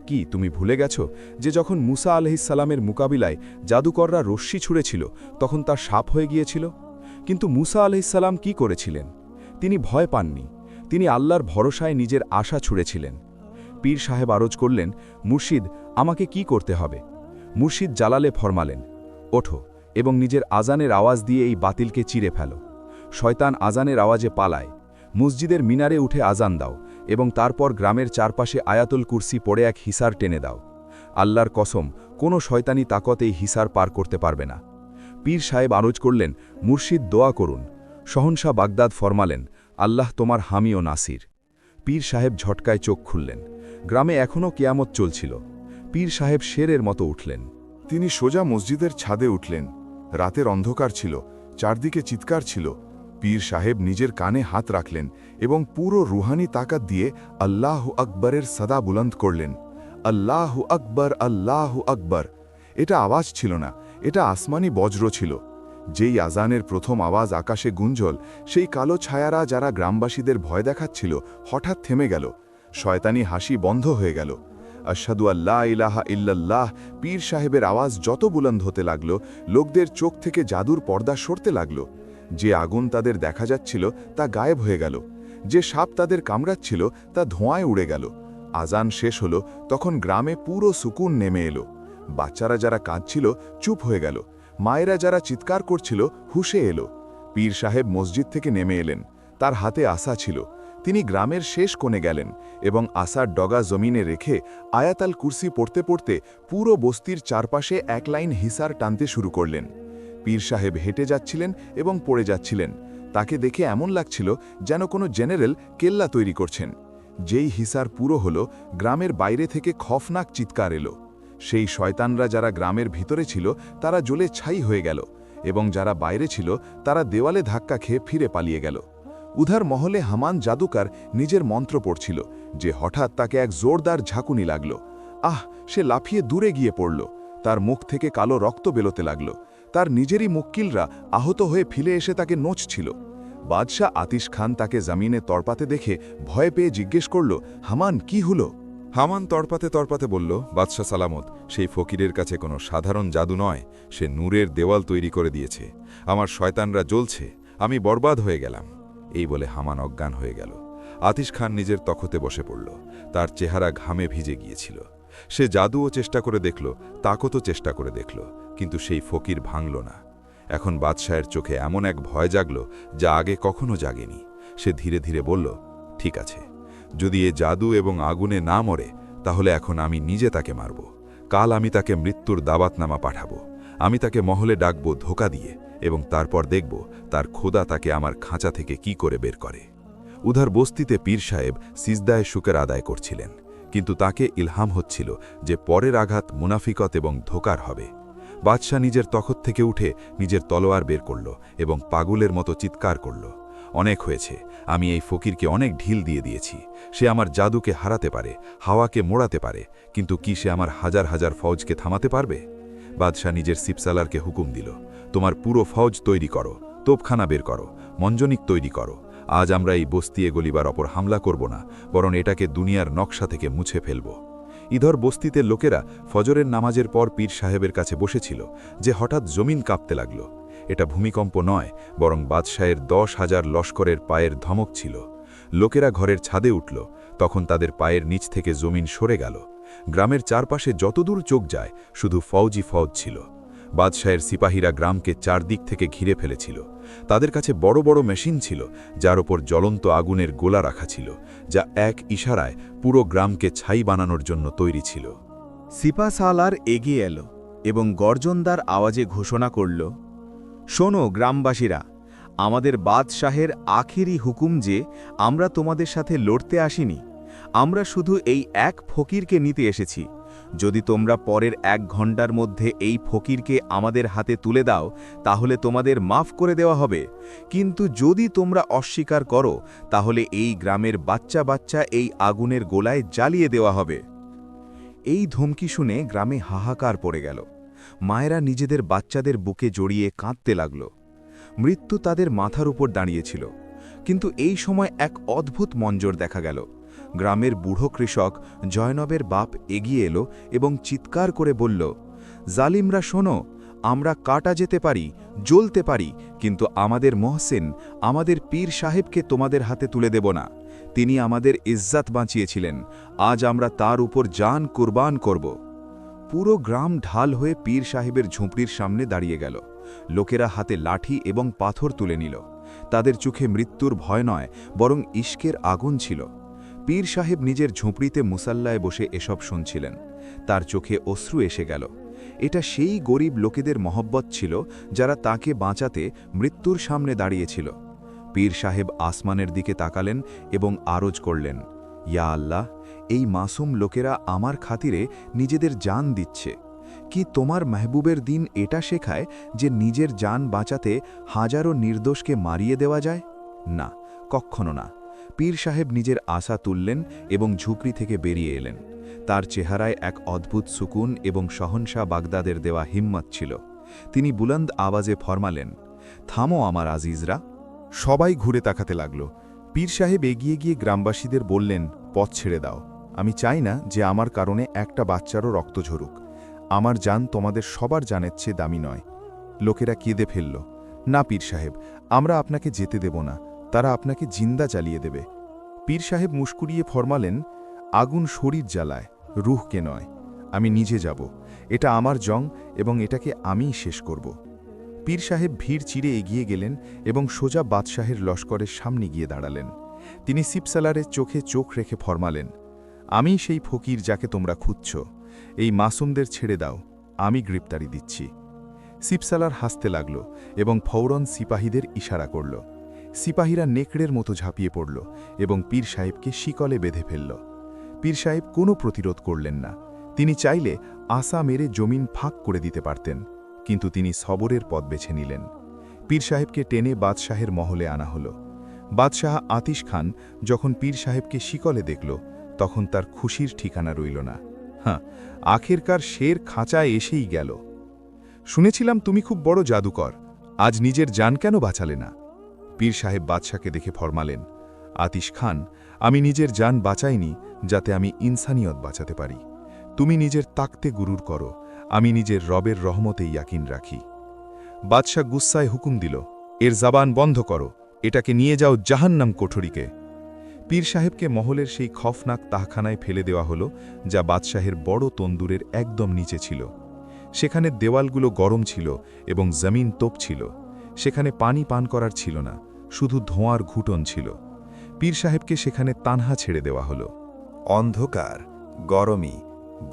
কি তুমি ভুলে গেছ যে যখন মুসা আলাইহিসসালামের মোকাবিলায় জাদুকররা রশ্মি ছুঁড়েছিল তখন তার সাপ হয়ে গিয়েছিল? কিন্তু মুসা আলাইহিসসালাম কি করেছিলেন? তিনি ভয় পাননি। তিনি আল্লাহর ভরসায় নিজের আশা ছুঁড়েছিলেন। পীর সাহেব আরজ করলেন, মুর্শিদ, আমাকে কি করতে হবে? মুর্শিদ জালালে ফরমালেন, ওঠো এবং নিজের আজানের আওয়াজ দিয়ে এই বাতিলকে চিরে ফেলো। শয়তান আজানের আওয়াজে পালায়। মসজিদের মিনারে উঠে আজান দাও এবং তারপর গ্রামের চারপাশে আয়াতুল কুরসি পড়ে এক হিসার টেনে দাও। আল্লাহর কসম কোনো শয়তানি তাকত এই হিসার পার করতে পারবে না। পীর সাহেব আরজ করলেন, মুর্শিদ দোয়া করুন। সহনশাহ বাগদাদ ফরমালেন, আল্লাহ তোমার হামি ও নাসির। পীর সাহেব ঝটকায় চোখ খুললেন। গ্রামে এখনও কেয়ামত চলছিল। পীর সাহেব শেরের মতো উঠলেন। তিনি সোজা মসজিদের ছাদে উঠলেন। রাতের অন্ধকার ছিল, চারদিকে চিৎকার ছিল। পীর সাহেব নিজের কানে হাত রাখলেন এবং পুরো রুহানি তাকাত দিয়ে আল্লাহ আকবরের সদা বুলন্দ করলেন। আল্লাহ আকবর, আল্লাহ আকবর। এটা আওয়াজ ছিল না, এটা আসমানি বজ্র ছিল। যেই আজানের প্রথম আওয়াজ আকাশে গুঞ্জল, সেই কালো ছায়ারা যারা গ্রামবাসীদের ভয় দেখাচ্ছিল হঠাৎ থেমে গেল। শয়তানি হাসি বন্ধ হয়ে গেল। আশহাদু আল্লা ইলাহা ইল্লাল্লাহ। পীর সাহেবের আওয়াজ যত বুলন্দ হতে লাগল, লোকদের চোখ থেকে জাদুর পর্দা সরতে লাগল। যে আগুন তাদের দেখা যাচ্ছিল তা গায়েব হয়ে গেল। যে সাপ তাদের কামড়াচ্ছিল তা ধোঁয়ায় উড়ে গেল। আজান শেষ হলো, তখন গ্রামে পুরো সুকুন নেমে এলো। বাচ্চারা যারা কাঁদছিল চুপ হয়ে গেল। মায়েরা যারা চিৎকার করছিল হুশে এলো। পীর সাহেব মসজিদ থেকে নেমে এলেন। তার হাতে আসা ছিল। তিনি গ্রামের শেষ কোণে গেলেন এবং আসার ডগা জমিনে রেখে আয়াতাল কুরসি পড়তে পড়তে পুরো বস্তির চারপাশে এক লাইন হিসার টানতে শুরু করলেন। পীর সাহেব হেঁটে যাচ্ছিলেন এবং পড়ে যাচ্ছিলেন। তাকে দেখে এমন লাগছিল যেন কোনো জেনারেল কেল্লা তৈরি করছেন। যেই হিসার পুরো হলো, গ্রামের বাইরে থেকে খফনাক চিৎকার এলো। সেই শয়তানরা যারা গ্রামের ভিতরে ছিল তারা জ্বলে ছাই হয়ে গেল এবং যারা বাইরে ছিল তারা দেওয়ালে ধাক্কা খেয়ে ফিরে পালিয়ে গেল। উধার মহলে হামান জাদুকার নিজের মন্ত্র পড়ছিল যে হঠাৎ তাকে এক জোরদার ঝাঁকুনি লাগল। সে লাফিয়ে দূরে গিয়ে পড়ল। তার মুখ থেকে কালো রক্ত বেরোতে লাগল। তার নিজেরই মুক্কিলরা আহত হয়ে ফিরে এসে তাকে নোচছিল। বাদশাহ আতিশ খান তাকে জমিনে তড়পাতে দেখে ভয় পেয়ে জিজ্ঞেস করল, হামান কি হলো? হামান তড়পাতে তড়পাতে বলল, বাদশাহ সালামত, সেই ফকিরের কাছে কোনো সাধারণ জাদু নয়, সে নূরের দেওয়াল তৈরি করে দিয়েছে। আমার শয়তানরা জ্বলছে, আমি বরবাদ হয়ে গেলাম। এই বলে হামান অজ্ঞান হয়ে গেল। আতিশ খান নিজের তখতে বসে পড়ল। তার চেহারা ঘামে ভিজে গিয়েছিল। সে জাদুও চেষ্টা করে দেখল, তাকতও চেষ্টা করে দেখল, কিন্তু সেই ফকির ভাঙল না। এখন বাদশাহের চোখে এমন এক ভয় জাগল যা আগে কখনো জাগেনি। সে ধীরে ধীরে বলল, ঠিক আছে, যদি এ জাদু এবং আগুনে না মরে তাহলে এখন আমি নিজে তাকে মারব। কাল আমি তাকে মৃত্যুর দাওয়াতনামা পাঠাবো। আমি তাকে মহলে ডাকব ধোকা দিয়ে এবং তারপর দেখব তার খোদা তাকে আমার খাঁচা থেকে কি করে বের করে। উধার বস্তিতে পীর সাহেব সিজদায় শুকর আদায় করছিলেন, কিন্তু তাকে ইলহাম হচ্ছিল যে পরের আঘাত মুনাফিকত এবং ধোকার হবে। বাদশাহ নিজের তখত থেকে উঠে নিজের তলোয়ার বের করল এবং পাগলের মতো চিৎকার করল, অনেক হয়েছে, আমি এই ফকিরকে অনেক ঢিল দিয়ে দিয়েছি। সে আমার জাদুকে হারাতে পারে, হাওয়াকে মোড়াতে পারে, কিন্তু কি সে আমার হাজার হাজার ফৌজকে থামাতে পারবে? বাদশাহ নিজের সিপসালারকে হুকুম দিল, তোমার পুরো ফৌজ তৈরি করো, তোপখানা বের করো, মঞ্জনিক তৈরি করো। আজ আমরা এই বস্তি এগলিবার অপর হামলা করব না, বরং এটাকে দুনিয়ার নকশা থেকে মুছে ফেলব। ইধর বস্তিতে লোকেরা ফজরের নামাজের পর পীর সাহেবের কাছে বসেছিল যে হঠাৎ জমিন কাঁপতে লাগল। এটা ভূমিকম্প নয়, বরং বাদশাহের 10,000 লস্করের পায়ের ধমক ছিল। লোকেরা ঘরের ছাদে উঠল, তখন তাদের পায়ের নিচ থেকে জমিন সরে গেল। গ্রামের চারপাশে যতদূর চোখ যায় শুধু ফৌজি ফৌজ ছিল। বাদশাহের সিপাহীরা গ্রামকে চারদিক থেকে ঘিরে ফেলেছিল। তাদের কাছে বড় বড় মেশিন ছিল যার ওপর জ্বলন্ত আগুনের গোলা রাখা ছিল, যা এক ইশারায় পুরো গ্রামকে ছাই বানানোর জন্য তৈরি ছিল। সিপা সালার এগিয়ে এলো এবং গর্জনদার আওয়াজে ঘোষণা করল, শোনো গ্রামবাসীরা, আমাদের বাদশাহের আখেরি হুকুম যে আমরা তোমাদের সাথে লড়তে আসিনি, আমরা শুধু এই এক ফকিরকে নিতে এসেছি। যদি তোমরা পরের 1 ঘন্টার মধ্যে এই ফকিরকে আমাদের হাতে তুলে দাও তাহলে তোমাদের মাফ করে দেওয়া হবে, কিন্তু যদি তোমরা অস্বীকার করো তাহলে এই গ্রামের বাচ্চা বাচ্চা এই আগুনের গোলায় জ্বালিয়ে দেওয়া হবে। এই ধমকি শুনে গ্রামে হাহাকার পড়ে গেল। মায়েরা নিজেদের বাচ্চাদের বুকে জড়িয়ে কাঁদতে লাগল। মৃত্যু তাদের মাথার উপর দাঁড়িয়েছিল। কিন্তু এই সময় এক অদ্ভুত মঞ্জর দেখা গেল। গ্রামের বুড়ো কৃষক জয়নবের বাপ এগিয়ে এলো এবং চিৎকার করে বলল, জালিমরা শোনো, আমরা কাটা যেতে পারি, জ্বলতে পারি, কিন্তু আমাদের মহসিন, আমাদের পীর সাহেবকে তোমাদের হাতে তুলে দেব না। তিনি আমাদের ইজ্জত বাঁচিয়েছিলেন, আজ আমরা তার উপর জান কুরবান করব। পুরো গ্রাম ঢাল হয়ে পীর সাহেবের ঝুঁপড়ির সামনে দাঁড়িয়ে গেল। লোকেরা হাতে লাঠি এবং পাথর তুলে নিল। তাদের চোখে মৃত্যুর ভয় নয়, বরং ইশকের আগুন ছিল। পীর সাহেব নিজের ঝুঁপড়িতে মুসাল্লায় বসে এসব শুনছিলেন। তার চোখে অশ্রু এসে গেল। এটা সেই গরিব লোকেদের মহব্বত ছিল যারা তাকে বাঁচাতে মৃত্যুর সামনে দাঁড়িয়েছিল। পীর সাহেব আসমানের দিকে তাকালেন এবং আরজ করলেন, ইয়া আল্লাহ, এই মাসুম লোকেরা আমার খাতিরে নিজেদের জান দিচ্ছে। কি তোমার মেহবুবের দিন এটা শেখায় যে নিজের জান বাঁচাতে হাজারো নির্দোষকে মারিয়ে দেওয়া যায়? না, কখনো না। পীর সাহেব নিজের আশা তুললেন এবং ঝুপড়ি থেকে বেরিয়ে এলেন। তার চেহারায় এক অদ্ভুত সুকুন এবং সহনশা বাগদাদের দেওয়া হিম্মত ছিল। তিনি বুলন্দ আওয়াজে ফরমালেন, থামো আমার আজিজরা। সবাই ঘুরে তাকাতে লাগল। পীর সাহেব এগিয়ে গিয়ে গ্রামবাসীদের বললেন, পথ ছেড়ে দাও। আমি চাই না যে আমার কারণে একটা বাচ্চারও রক্ত ঝরুক। আমার জান তোমাদের সবার জানের চেয়ে দামি নয়। লোকেরা কেঁদে ফেলল, না পীর সাহেব, আমরা আপনাকে যেতে দেব না, তারা আপনাকে জিন্দা চালিয়ে দেবে। পীর সাহেব মুস্কুরিয়ে ফরমালেন, আগুন শরীর জ্বালায়, রুহকে নয়। আমি নিজে যাব, এটা আমার জং এবং এটাকে আমিই শেষ করব। পীর সাহেব ভিড় চিরে এগিয়ে গেলেন এবং সোজা বাদশাহের লস্করের সামনে গিয়ে দাঁড়ালেন। তিনি সিপসালারের চোখে চোখ রেখে ফরমালেন, আমি সেই ফকির যাকে তোমরা খুঁজছ। এই মাসুমদের ছেড়ে দাও, আমি গ্রেপ্তারি দিচ্ছি। সিপসালার হাসতে লাগল এবং ফৌরন সিপাহীদের ইশারা করল। সিপাহীরা নেকড়ের মতো ঝাঁপিয়ে পড়ল এবং পীর সাহেবকে শিকলে বেঁধে ফেলল। পীর সাহেব কোনো প্রতিরোধ করলেন না। তিনি চাইলে আসা মেরে জমিন ফাঁক করে দিতে পারতেন, কিন্তু তিনি সবরের পথ বেছে নিলেন। পীর সাহেবকে টেনে বাদশাহের মহলে আনা হল। বাদশাহ আতিশ খান যখন পীর সাহেবকে শিকলে দেখল, তখন তার খুশির ঠিকানা রইল না। হ্যাঁ, আখেরকার শের খাঁচায় এসেই গেল। শুনেছিলাম তুমি খুব বড় জাদুকর, আজ নিজের জান কেন বাঁচালে না? পীর সাহেব বাদশাকে দেখে ফরমালেন, আতিশ খান, আমি নিজের জান বাঁচাইনি যাতে আমি ইনসানিয়ত বাঁচাতে পারি। তুমি নিজের তাকতে গুরুর করো, আমি নিজের রবের রহমতে ইয়াকিন রাখি। বাদশাহ গুস্সায় হুকুম দিল, এর জবান বন্ধ করো, এটাকে নিয়ে যাও জাহান্নাম কোঠরিকে। পীর সাহেবকে মহলের সেই খফনাক তাহখানায় ফেলে দেওয়া হলো, যা বাদশাহের বড় তন্দুরের একদম নিচে ছিল। সেখানে দেওয়ালগুলো গরম ছিল এবং জমিন তোপ ছিল। সেখানে পানি পান করার ছিল না, শুধু ধোঁয়ার ঘুটন ছিল। পীর সাহেবকে সেখানে তানহা ছেড়ে দেওয়া হলো। অন্ধকার, গরমি,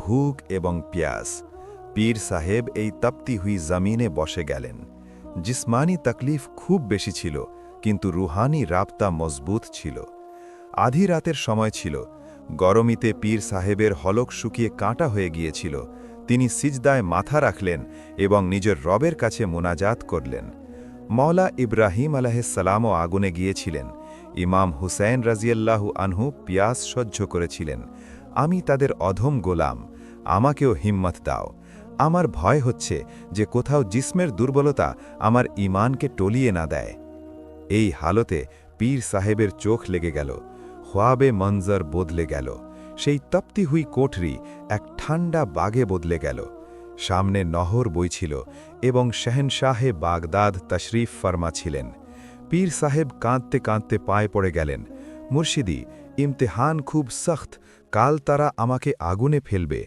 ভুগ এবং প্যাস। পীর সাহেব এই তপ্তি হুই জমিনে বসে গেলেন। জিসমানি তকলিফ খুব বেশি ছিল, কিন্তু রুহানি রাবতা মজবুত ছিল। আধি রাতের সময় ছিল। গরমিতে পীর সাহেবের হলক শুকিয়ে কাঁটা হয়ে গিয়েছিল। তিনি সিজদায় মাথা রাখলেন এবং নিজের রবের কাছে মোনাজাত করলেন। মওলা ইব্রাহিম আলাইহিসসালামও আগুনে গিয়েছিলেন। ইমাম হুসাইন রাজিয়াল্লাহু আনহু পিয়াস সহ্য করেছিলেন। আমি তাদের অধম গোলাম, আমাকেও হিম্মত দাও। আমার ভয় হচ্ছে যে কোথাও জিসমের দুর্বলতা আমার ঈমানকে টলিয়ে না দেয়। এই হালতে পীর সাহেবের চোখ লেগে গেল। খ্বাবে মঞ্জর বদলে গেল। সেই তপ্তি হুই কোঠরি এক ঠান্ডা বাগে বদলে গেল। সামনে নহর বইছিল এবং শেহনশাহে বাগদাদ তশরিফ ফরমা ছিলেন। পীর সাহেব কাঁদতে কাঁদতে পায়ে পড়ে গেলেন, মুর্শিদি, ইমতিহান খুব সখ্ত, কাল তারা আমাকে আগুনে ফেলবে।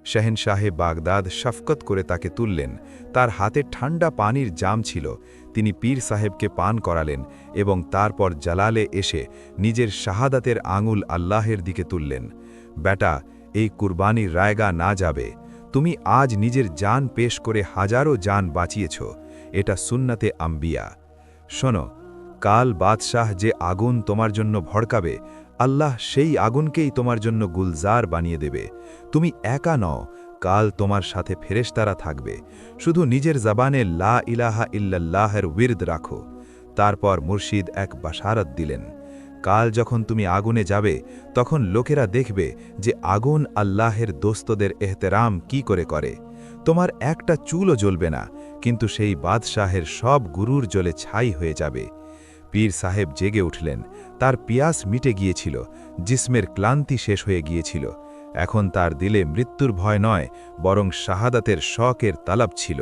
শেহনশাহে বাগদাদ শফকত করে তাকে তুললেন। তার হাতে ঠান্ডা পানির জাম ছিল। তিনি পীর সাহেবকে পান করালেন এবং তারপর জালালে এসে নিজের শাহাদাতের আঙুল আল্লাহের দিকে তুললেন। বেটা, এই কুরবানির রায়গা না যাবে। তুমি আজ নিজের জান পেশ করে হাজারো জান বাঁচিয়েছ। এটা সুন্নতে আম্বিয়া। শোনো, কাল বাদশাহ যে আগুন তোমার জন্য ভড়কাবে, আল্লাহ সেই আগুনকেই তোমার জন্য গুলজার বানিয়ে দেবে। তুমি একা নও, কাল তোমার সাথে ফেরেশতারা থাকবে। শুধু নিজের জবানে লা ইলাহা ইল্লাল্লাহের উইরদ রাখো। তারপর মুর্শিদ এক বাশারত দিলেন, কাল যখন তুমি আগুনে যাবে, তখন লোকেরা দেখবে যে আগুন আল্লাহের দোস্তদের এহতেরাম কি করে। তোমার একটা চুলও জ্বলবে না, কিন্তু সেই বাদশাহের সব গুরুর জ্বলে ছাই হয়ে যাবে। পীর সাহেব জেগে উঠলেন। তার পিয়াস মিটে গিয়েছিল, জিসমের ক্লান্তি শেষ হয়ে গিয়েছিল। এখন তার দিলে মৃত্যুর ভয় নয়, বরং শাহাদাতের শখের তালাব ছিল।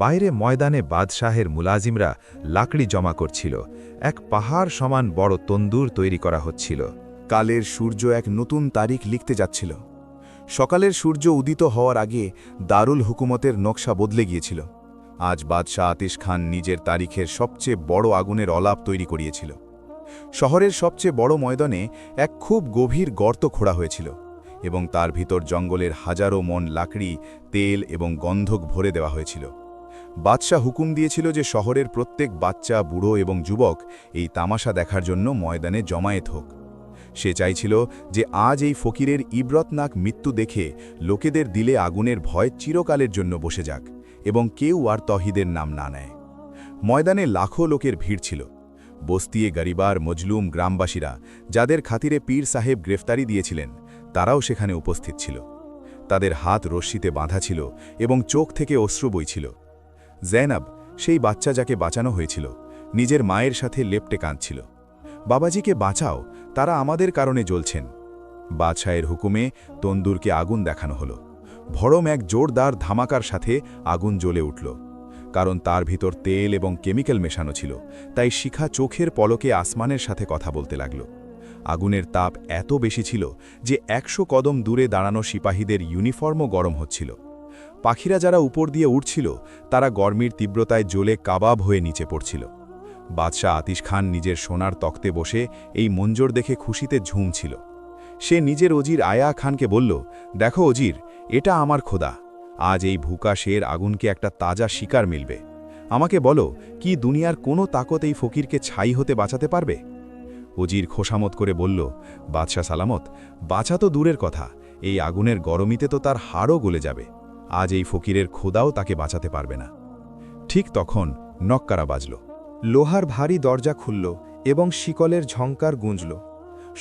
বাইরে ময়দানে বাদশাহের মুলাজিমরা লাকড়ি জমা করছিল। এক পাহাড় সমান বড় তন্দুর তৈরি করা হচ্ছিল। কালের সূর্য এক নতুন তারিখ লিখতে যাচ্ছিল। সকালের সূর্য উদিত হওয়ার আগে দারুল হুকুমতের নকশা বদলে গিয়েছিল। আজ বাদশাহ আতিশ খান নিজের তারিখের সবচেয়ে বড় আগুনের অলাপ তৈরি করিয়েছিল। শহরের সবচেয়ে বড় ময়দানে এক খুব গভীর গর্ত খোঁড়া হয়েছিল এবং তার ভিতর জঙ্গলের হাজারো মন লাকড়ি, তেল এবং গন্ধক ভরে দেওয়া হয়েছিল। বাদশাহ হুকুম দিয়েছিল যে শহরের প্রত্যেক বাচ্চা, বুড়ো এবং যুবক এই তামাশা দেখার জন্য ময়দানে জমায়েত হোক। সে চাইছিল যে আজ এই ফকিরের ইব্রতনাক মৃত্যু দেখে লোকেদের দিলে আগুনের ভয় চিরকালের জন্য বসে যাক এবং কেউ আর তহিদের নাম না নেয়। ময়দানে লাখো লোকের ভিড় ছিল। বস্তিয়ে গরিবার, মজলুম গ্রামবাসীরা, যাদের খাতিরে পীর সাহেব গ্রেফতারি দিয়েছিলেন, তারাও সেখানে উপস্থিত ছিল। তাদের হাত রশ্মিতে বাঁধা ছিল এবং চোখ থেকে অশ্রু বইছিল। জৈনব, সেই বাচ্চা যাকে বাঁচানো হয়েছিল, নিজের মায়ের সাথে লেপ্টে কাঁদছিল। বাবাজিকে বাঁচাও, তারা আমাদের কারণে জ্বলছেন। বাদশাহের হুকুমে তন্দুরকে আগুন দেখানো হলো। ভরম এক জোরদার ধামাকার সাথে আগুন জ্বলে উঠল। কারণ তার ভিতর তেল এবং কেমিক্যাল মেশানো ছিল, তাই শিখা চোখের পলকে আসমানের সাথে কথা বলতে লাগল। আগুনের তাপ এত বেশি ছিল যে 100 কদম দূরে দাঁড়ানো সিপাহীদের ইউনিফর্মও গরম হচ্ছিল। পাখিরা যারা উপর দিয়ে উঠছিল, তারা গরমির তীব্রতায় জ্বলে কাবাব হয়ে নিচে পড়ছিল। বাদশাহ আতিশ খান নিজের সোনার তক্তে বসে এই মঞ্জর দেখে খুশিতে ঝুমছিল। সে নিজের অজির আয়া খানকে বলল, দেখো অজির, এটা আমার খোদা। আজ এই ভুকা শের আগুনকে একটা তাজা শিকার মিলবে। আমাকে বলো, কি দুনিয়ার কোনো তাকত এই ফকিরকে ছাই হতে বাঁচাতে পারবে? অজির খোশামত করে বলল, বাদশাহ সালামত, বাঁচা তো দূরের কথা, এই আগুনের গরমিতে তো তার হাড়ও গলে যাবে। আজ এই ফকিরের খোদাও তাকে বাঁচাতে পারবে না। ঠিক তখন নক্কারা বাজল। লোহার ভারী দরজা খুলল এবং শিকলের ঝংকার গুঁজল।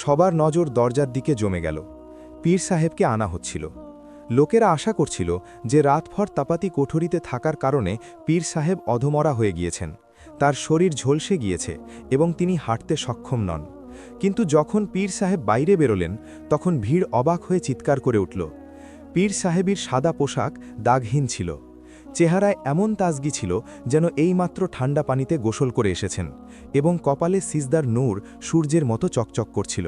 সবার নজর দরজার দিকে জমে গেল। পীর সাহেবকে আনা হচ্ছিল। লোকেরা আশা করছিল যে রাতভর তাপাতি কোঠরিতে থাকার কারণে পীর সাহেব অধমরা হয়ে গিয়েছেন, তার শরীর ঝলসে গিয়েছে এবং তিনি হাঁটতে সক্ষম নন। কিন্তু যখন পীর সাহেব বাইরে বেরোলেন, তখন ভিড় অবাক হয়ে চিৎকার করে উঠল। পীর সাহেবের সাদা পোশাক দাগহীন ছিল। চেহারায় এমন তাজগি ছিল যেন এইমাত্র ঠান্ডা পানিতে গোসল করে এসেছেন, এবং কপালে সিজদার নূর সূর্যের মতো চকচক করছিল।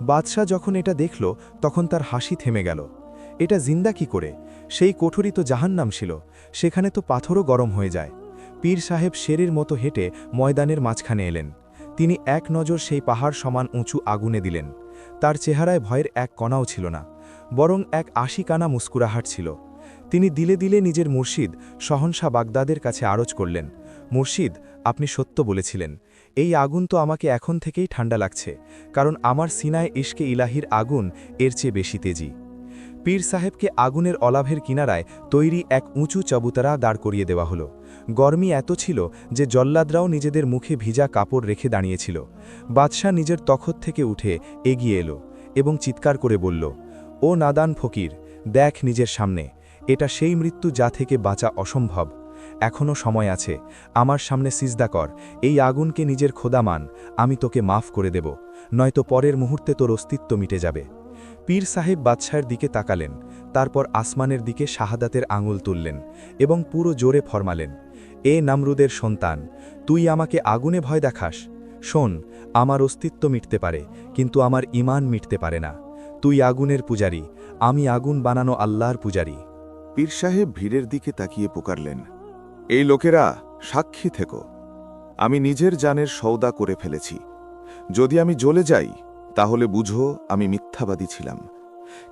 বাদশাহ যখন এটা দেখল, তখন তার হাসি থেমে গেল। এটা জিন্দা কি করে? সেই কোঠরি তো জাহান্নাম ছিল, সেখানে তো পাথরও গরম হয়ে যায়। পীর সাহেব শেরের মতো হেঁটে ময়দানের মাঝখানে এলেন। তিনি এক নজর সেই পাহাড় সমান উঁচু আগুনে দিলেন। তার চেহারায় ভয়ের এক কণাও ছিল না, বরং এক আশিকানা মুস্কুরাহাট ছিল। তিনি দিলে দিলে নিজের মুর্শিদ শহনশাহ বাগদাদের কাছে আরজ করলেন, মুর্শিদ, আপনি সত্য বলেছিলেন। এই আগুন তো আমাকে এখন থেকেই ঠান্ডা লাগছে, কারণ আমার সিনায় ইশকে ইলাহির আগুন এর চেয়ে বেশি তেজি। পীর সাহেবকে আগুনের অলাভের কিনারায় তৈরি এক উঁচু চবুতরা দাঁড় করিয়ে দেওয়া হলো। গরমি এত ছিল যে জল্লাদরাও নিজেদের মুখে ভিজা কাপড় রেখে দাঁড়িয়েছিল। বাদশাহ নিজের তখত থেকে উঠে এগিয়ে এলো এবং চিৎকার করে বলল, ও নাদান ফকির, দেখ নিজের সামনে, এটা সেই মৃত্যু যা থেকে বাঁচা অসম্ভব। এখনও সময় আছে, আমার সামনে সিজদা কর, এই আগুনকে নিজের খোদা মান, আমি তোকে মাফ করে দেব, নয়তো পরের মুহূর্তে তোর অস্তিত্ব মিটে যাবে। পীর সাহেব বাদশাহের দিকে তাকালেন, তারপর আসমানের দিকে শাহাদাতের আঙুল তুললেন এবং পুরো জোরে ফরমালেন, এ নামরুদের সন্তান, তুই আমাকে আগুনে ভয় দেখাস? শোন, আমার অস্তিত্ব মিটতে পারে, কিন্তু আমার ঈমান মিটতে পারে না। তুই আগুনের পূজারী, আমি আগুন বানানো আল্লাহর পূজারী। পীর সাহেব ভিড়ের দিকে তাকিয়ে পুকারলেন, এই লোকেরা সাক্ষী থেকো, আমি নিজের জানের সওদা করে ফেলেছি। যদি আমি জ্বলে যাই, তাহলে বুঝো আমি মিথ্যাবাদী ছিলাম,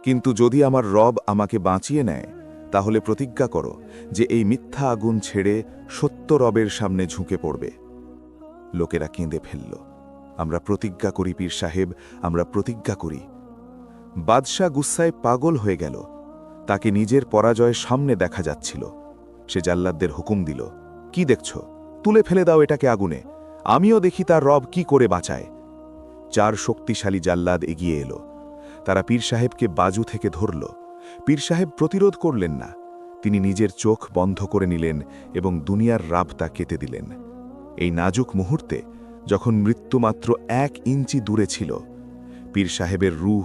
কিন্তু যদি আমার রব আমাকে বাঁচিয়ে নেয়, তাহলে প্রতিজ্ঞা করো যে এই মিথ্যা আগুন ছেড়ে সত্য রবের সামনে ঝুঁকে পড়বে। লোকেরা কেঁদে ফেলল, আমরা প্রতিজ্ঞা করি পীর সাহেব, আমরা প্রতিজ্ঞা করি। বাদশাহ গুস্সায় পাগল হয়ে গেল। তাকে নিজের পরাজয় সামনে দেখা যাচ্ছিল। সে জাল্লাদদের হুকুম দিল, কি দেখছ? তুলে ফেলে দাও এটাকে আগুনে, আমিও দেখি তার রব কি করে বাঁচায়। 4 শক্তিশালী জাল্লাদ এগিয়ে এলো। তারা পীর সাহেবকে বাজু থেকে ধরল। পীর সাহেব প্রতিরোধ করলেন না, তিনি নিজের চোখ বন্ধ করে নিলেন এবং দুনিয়ার রাবতা কেটে দিলেন। এই নাজুক মুহূর্তে, যখন মৃত্যু মাত্র 1 ইঞ্চি দূরে ছিল, পীর সাহেবের রূহ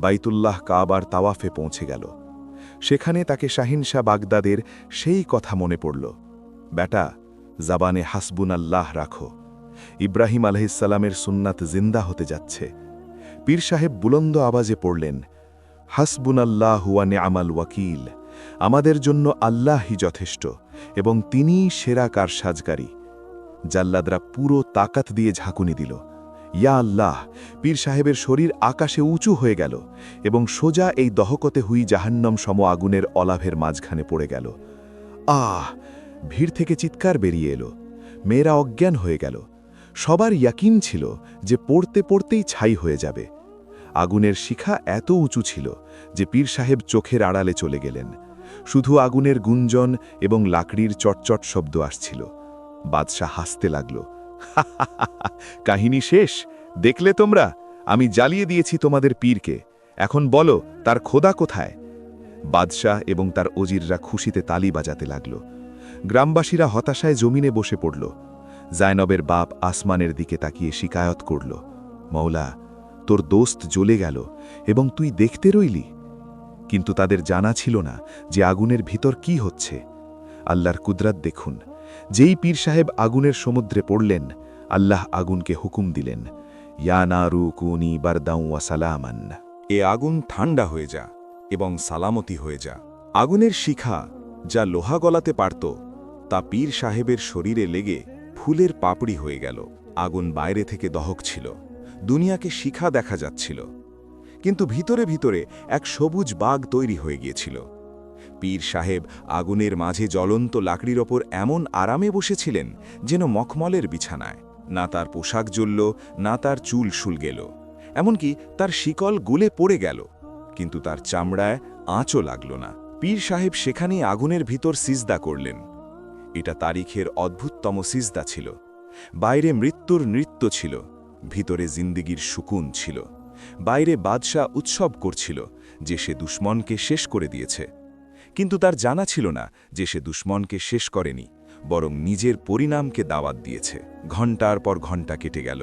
বাইতুল্লাহ কাবার তাওয়াফে পৌঁছে গেল। সেখানে তাকে শাহিনশাহ বাগদাদের সেই কথা মনে পড়ল, বেটা, জাবানে হাসবুনাল্লাহ রাখো, ইব্রাহিম আলাইহিসসালামের সুন্নাত জিন্দা হতে যাচ্ছে। পীর সাহেব বুলন্দ আওয়াজে পড়লেন, হাসবুনাল্লাহু ওয়া নি'মাল ওয়াকিল, আমাদের জন্য আল্লাহই যথেষ্ট এবং তিনিই সেরা কারসাজকারী। জাল্লাদরা পুরো তাকাত দিয়ে ঝাঁকুনি দিল ইয়া আল্লাহ! পীর সাহেবের শরীর আকাশে উঁচু হয়ে গেল এবং সোজা এই দহকতে হুই জাহান্নম সম আগুনের অলাভের মাঝখানে পড়ে গেল। আহ! ভিড় থেকে চিৎকার বেরিয়ে এলো। মেয়েরা অজ্ঞান হয়ে গেল। সবার ইয়াকিন ছিল যে পড়তে পড়তেই ছাই হয়ে যাবে। আগুনের শিখা এত উঁচু ছিল যে পীর সাহেব চোখের আড়ালে চলে গেলেন। শুধু আগুনের গুঞ্জন এবং লাকড়ির চটচট শব্দ আসছিল। বাদশাহ হাসতে লাগল। কাহিনী শেষ, দেখলে তোমরা? আমি জ্বালিয়ে দিয়েছি তোমাদের পীরকে। এখন বলো তার খোদা কোথায়? বাদশাহ এবং তার ওজিররা খুশিতে তালি বাজাতে লাগল। গ্রামবাসীরা হতাশায় জমিনে বসে পড়ল। জায়নবের বাপ আসমানের দিকে তাকিয়ে শিকায়ত করল, মওলা, তোর দোস্ত জ্বলে গেল এবং তুই দেখতে রইলি। কিন্তু তাদের জানা ছিল না যে আগুনের ভিতর কি হচ্ছে। আল্লাহর কুদরত দেখুন, যেই পীর সাহেব আগুনের সমুদ্রে পড়লেন, আল্লাহ আগুনকে হুকুম দিলেন, ইয়া নারু কুনি বারদাউ ওয়া সালামান। এ আগুন ঠান্ডা হয়ে যা এবং সালামতি হয়ে যা। আগুনের শিখা যা লোহা গলাতে পারত, তা পীর সাহেবের শরীরে লেগে ফুলের পাপড়ি হয়ে গেল। আগুন বাইরে থেকে দহক ছিল, দুনিয়াকে শিখা দেখা যাচ্ছিল, কিন্তু ভিতরে ভিতরে এক সবুজ বাগ তৈরি হয়ে গিয়েছিল। পীর সাহেব আগুনের মাঝে জ্বলন্ত লাকড়ির ওপর এমন আরামে বসেছিলেন যেন মখমলের বিছানায়। না তার পোশাক জ্বলল, না তার চুল শুলগেল, এমনকি তার শিকল গলে পড়ে গেল, কিন্তু তার চামড়ায় আঁচও লাগল না। পীর সাহেব সেখানেই আগুনের ভিতর সিজদা করলেন। এটা তারিখের অদ্ভুততম সিজদা ছিল। বাইরে মৃত্যুর নৃত্য ছিল, ভিতরে জিন্দিগির সুকুন ছিল। বাইরে বাদশাহ উৎসব করছিল যে সে দুশ্মনকে শেষ করে দিয়েছে, কিন্তু তার জানা ছিল না যে সে দুশ্মনকে শেষ করেনি, বরং নিজের পরিণামকে দাওয়াত দিয়েছে। ঘণ্টার পর ঘণ্টা কেটে গেল।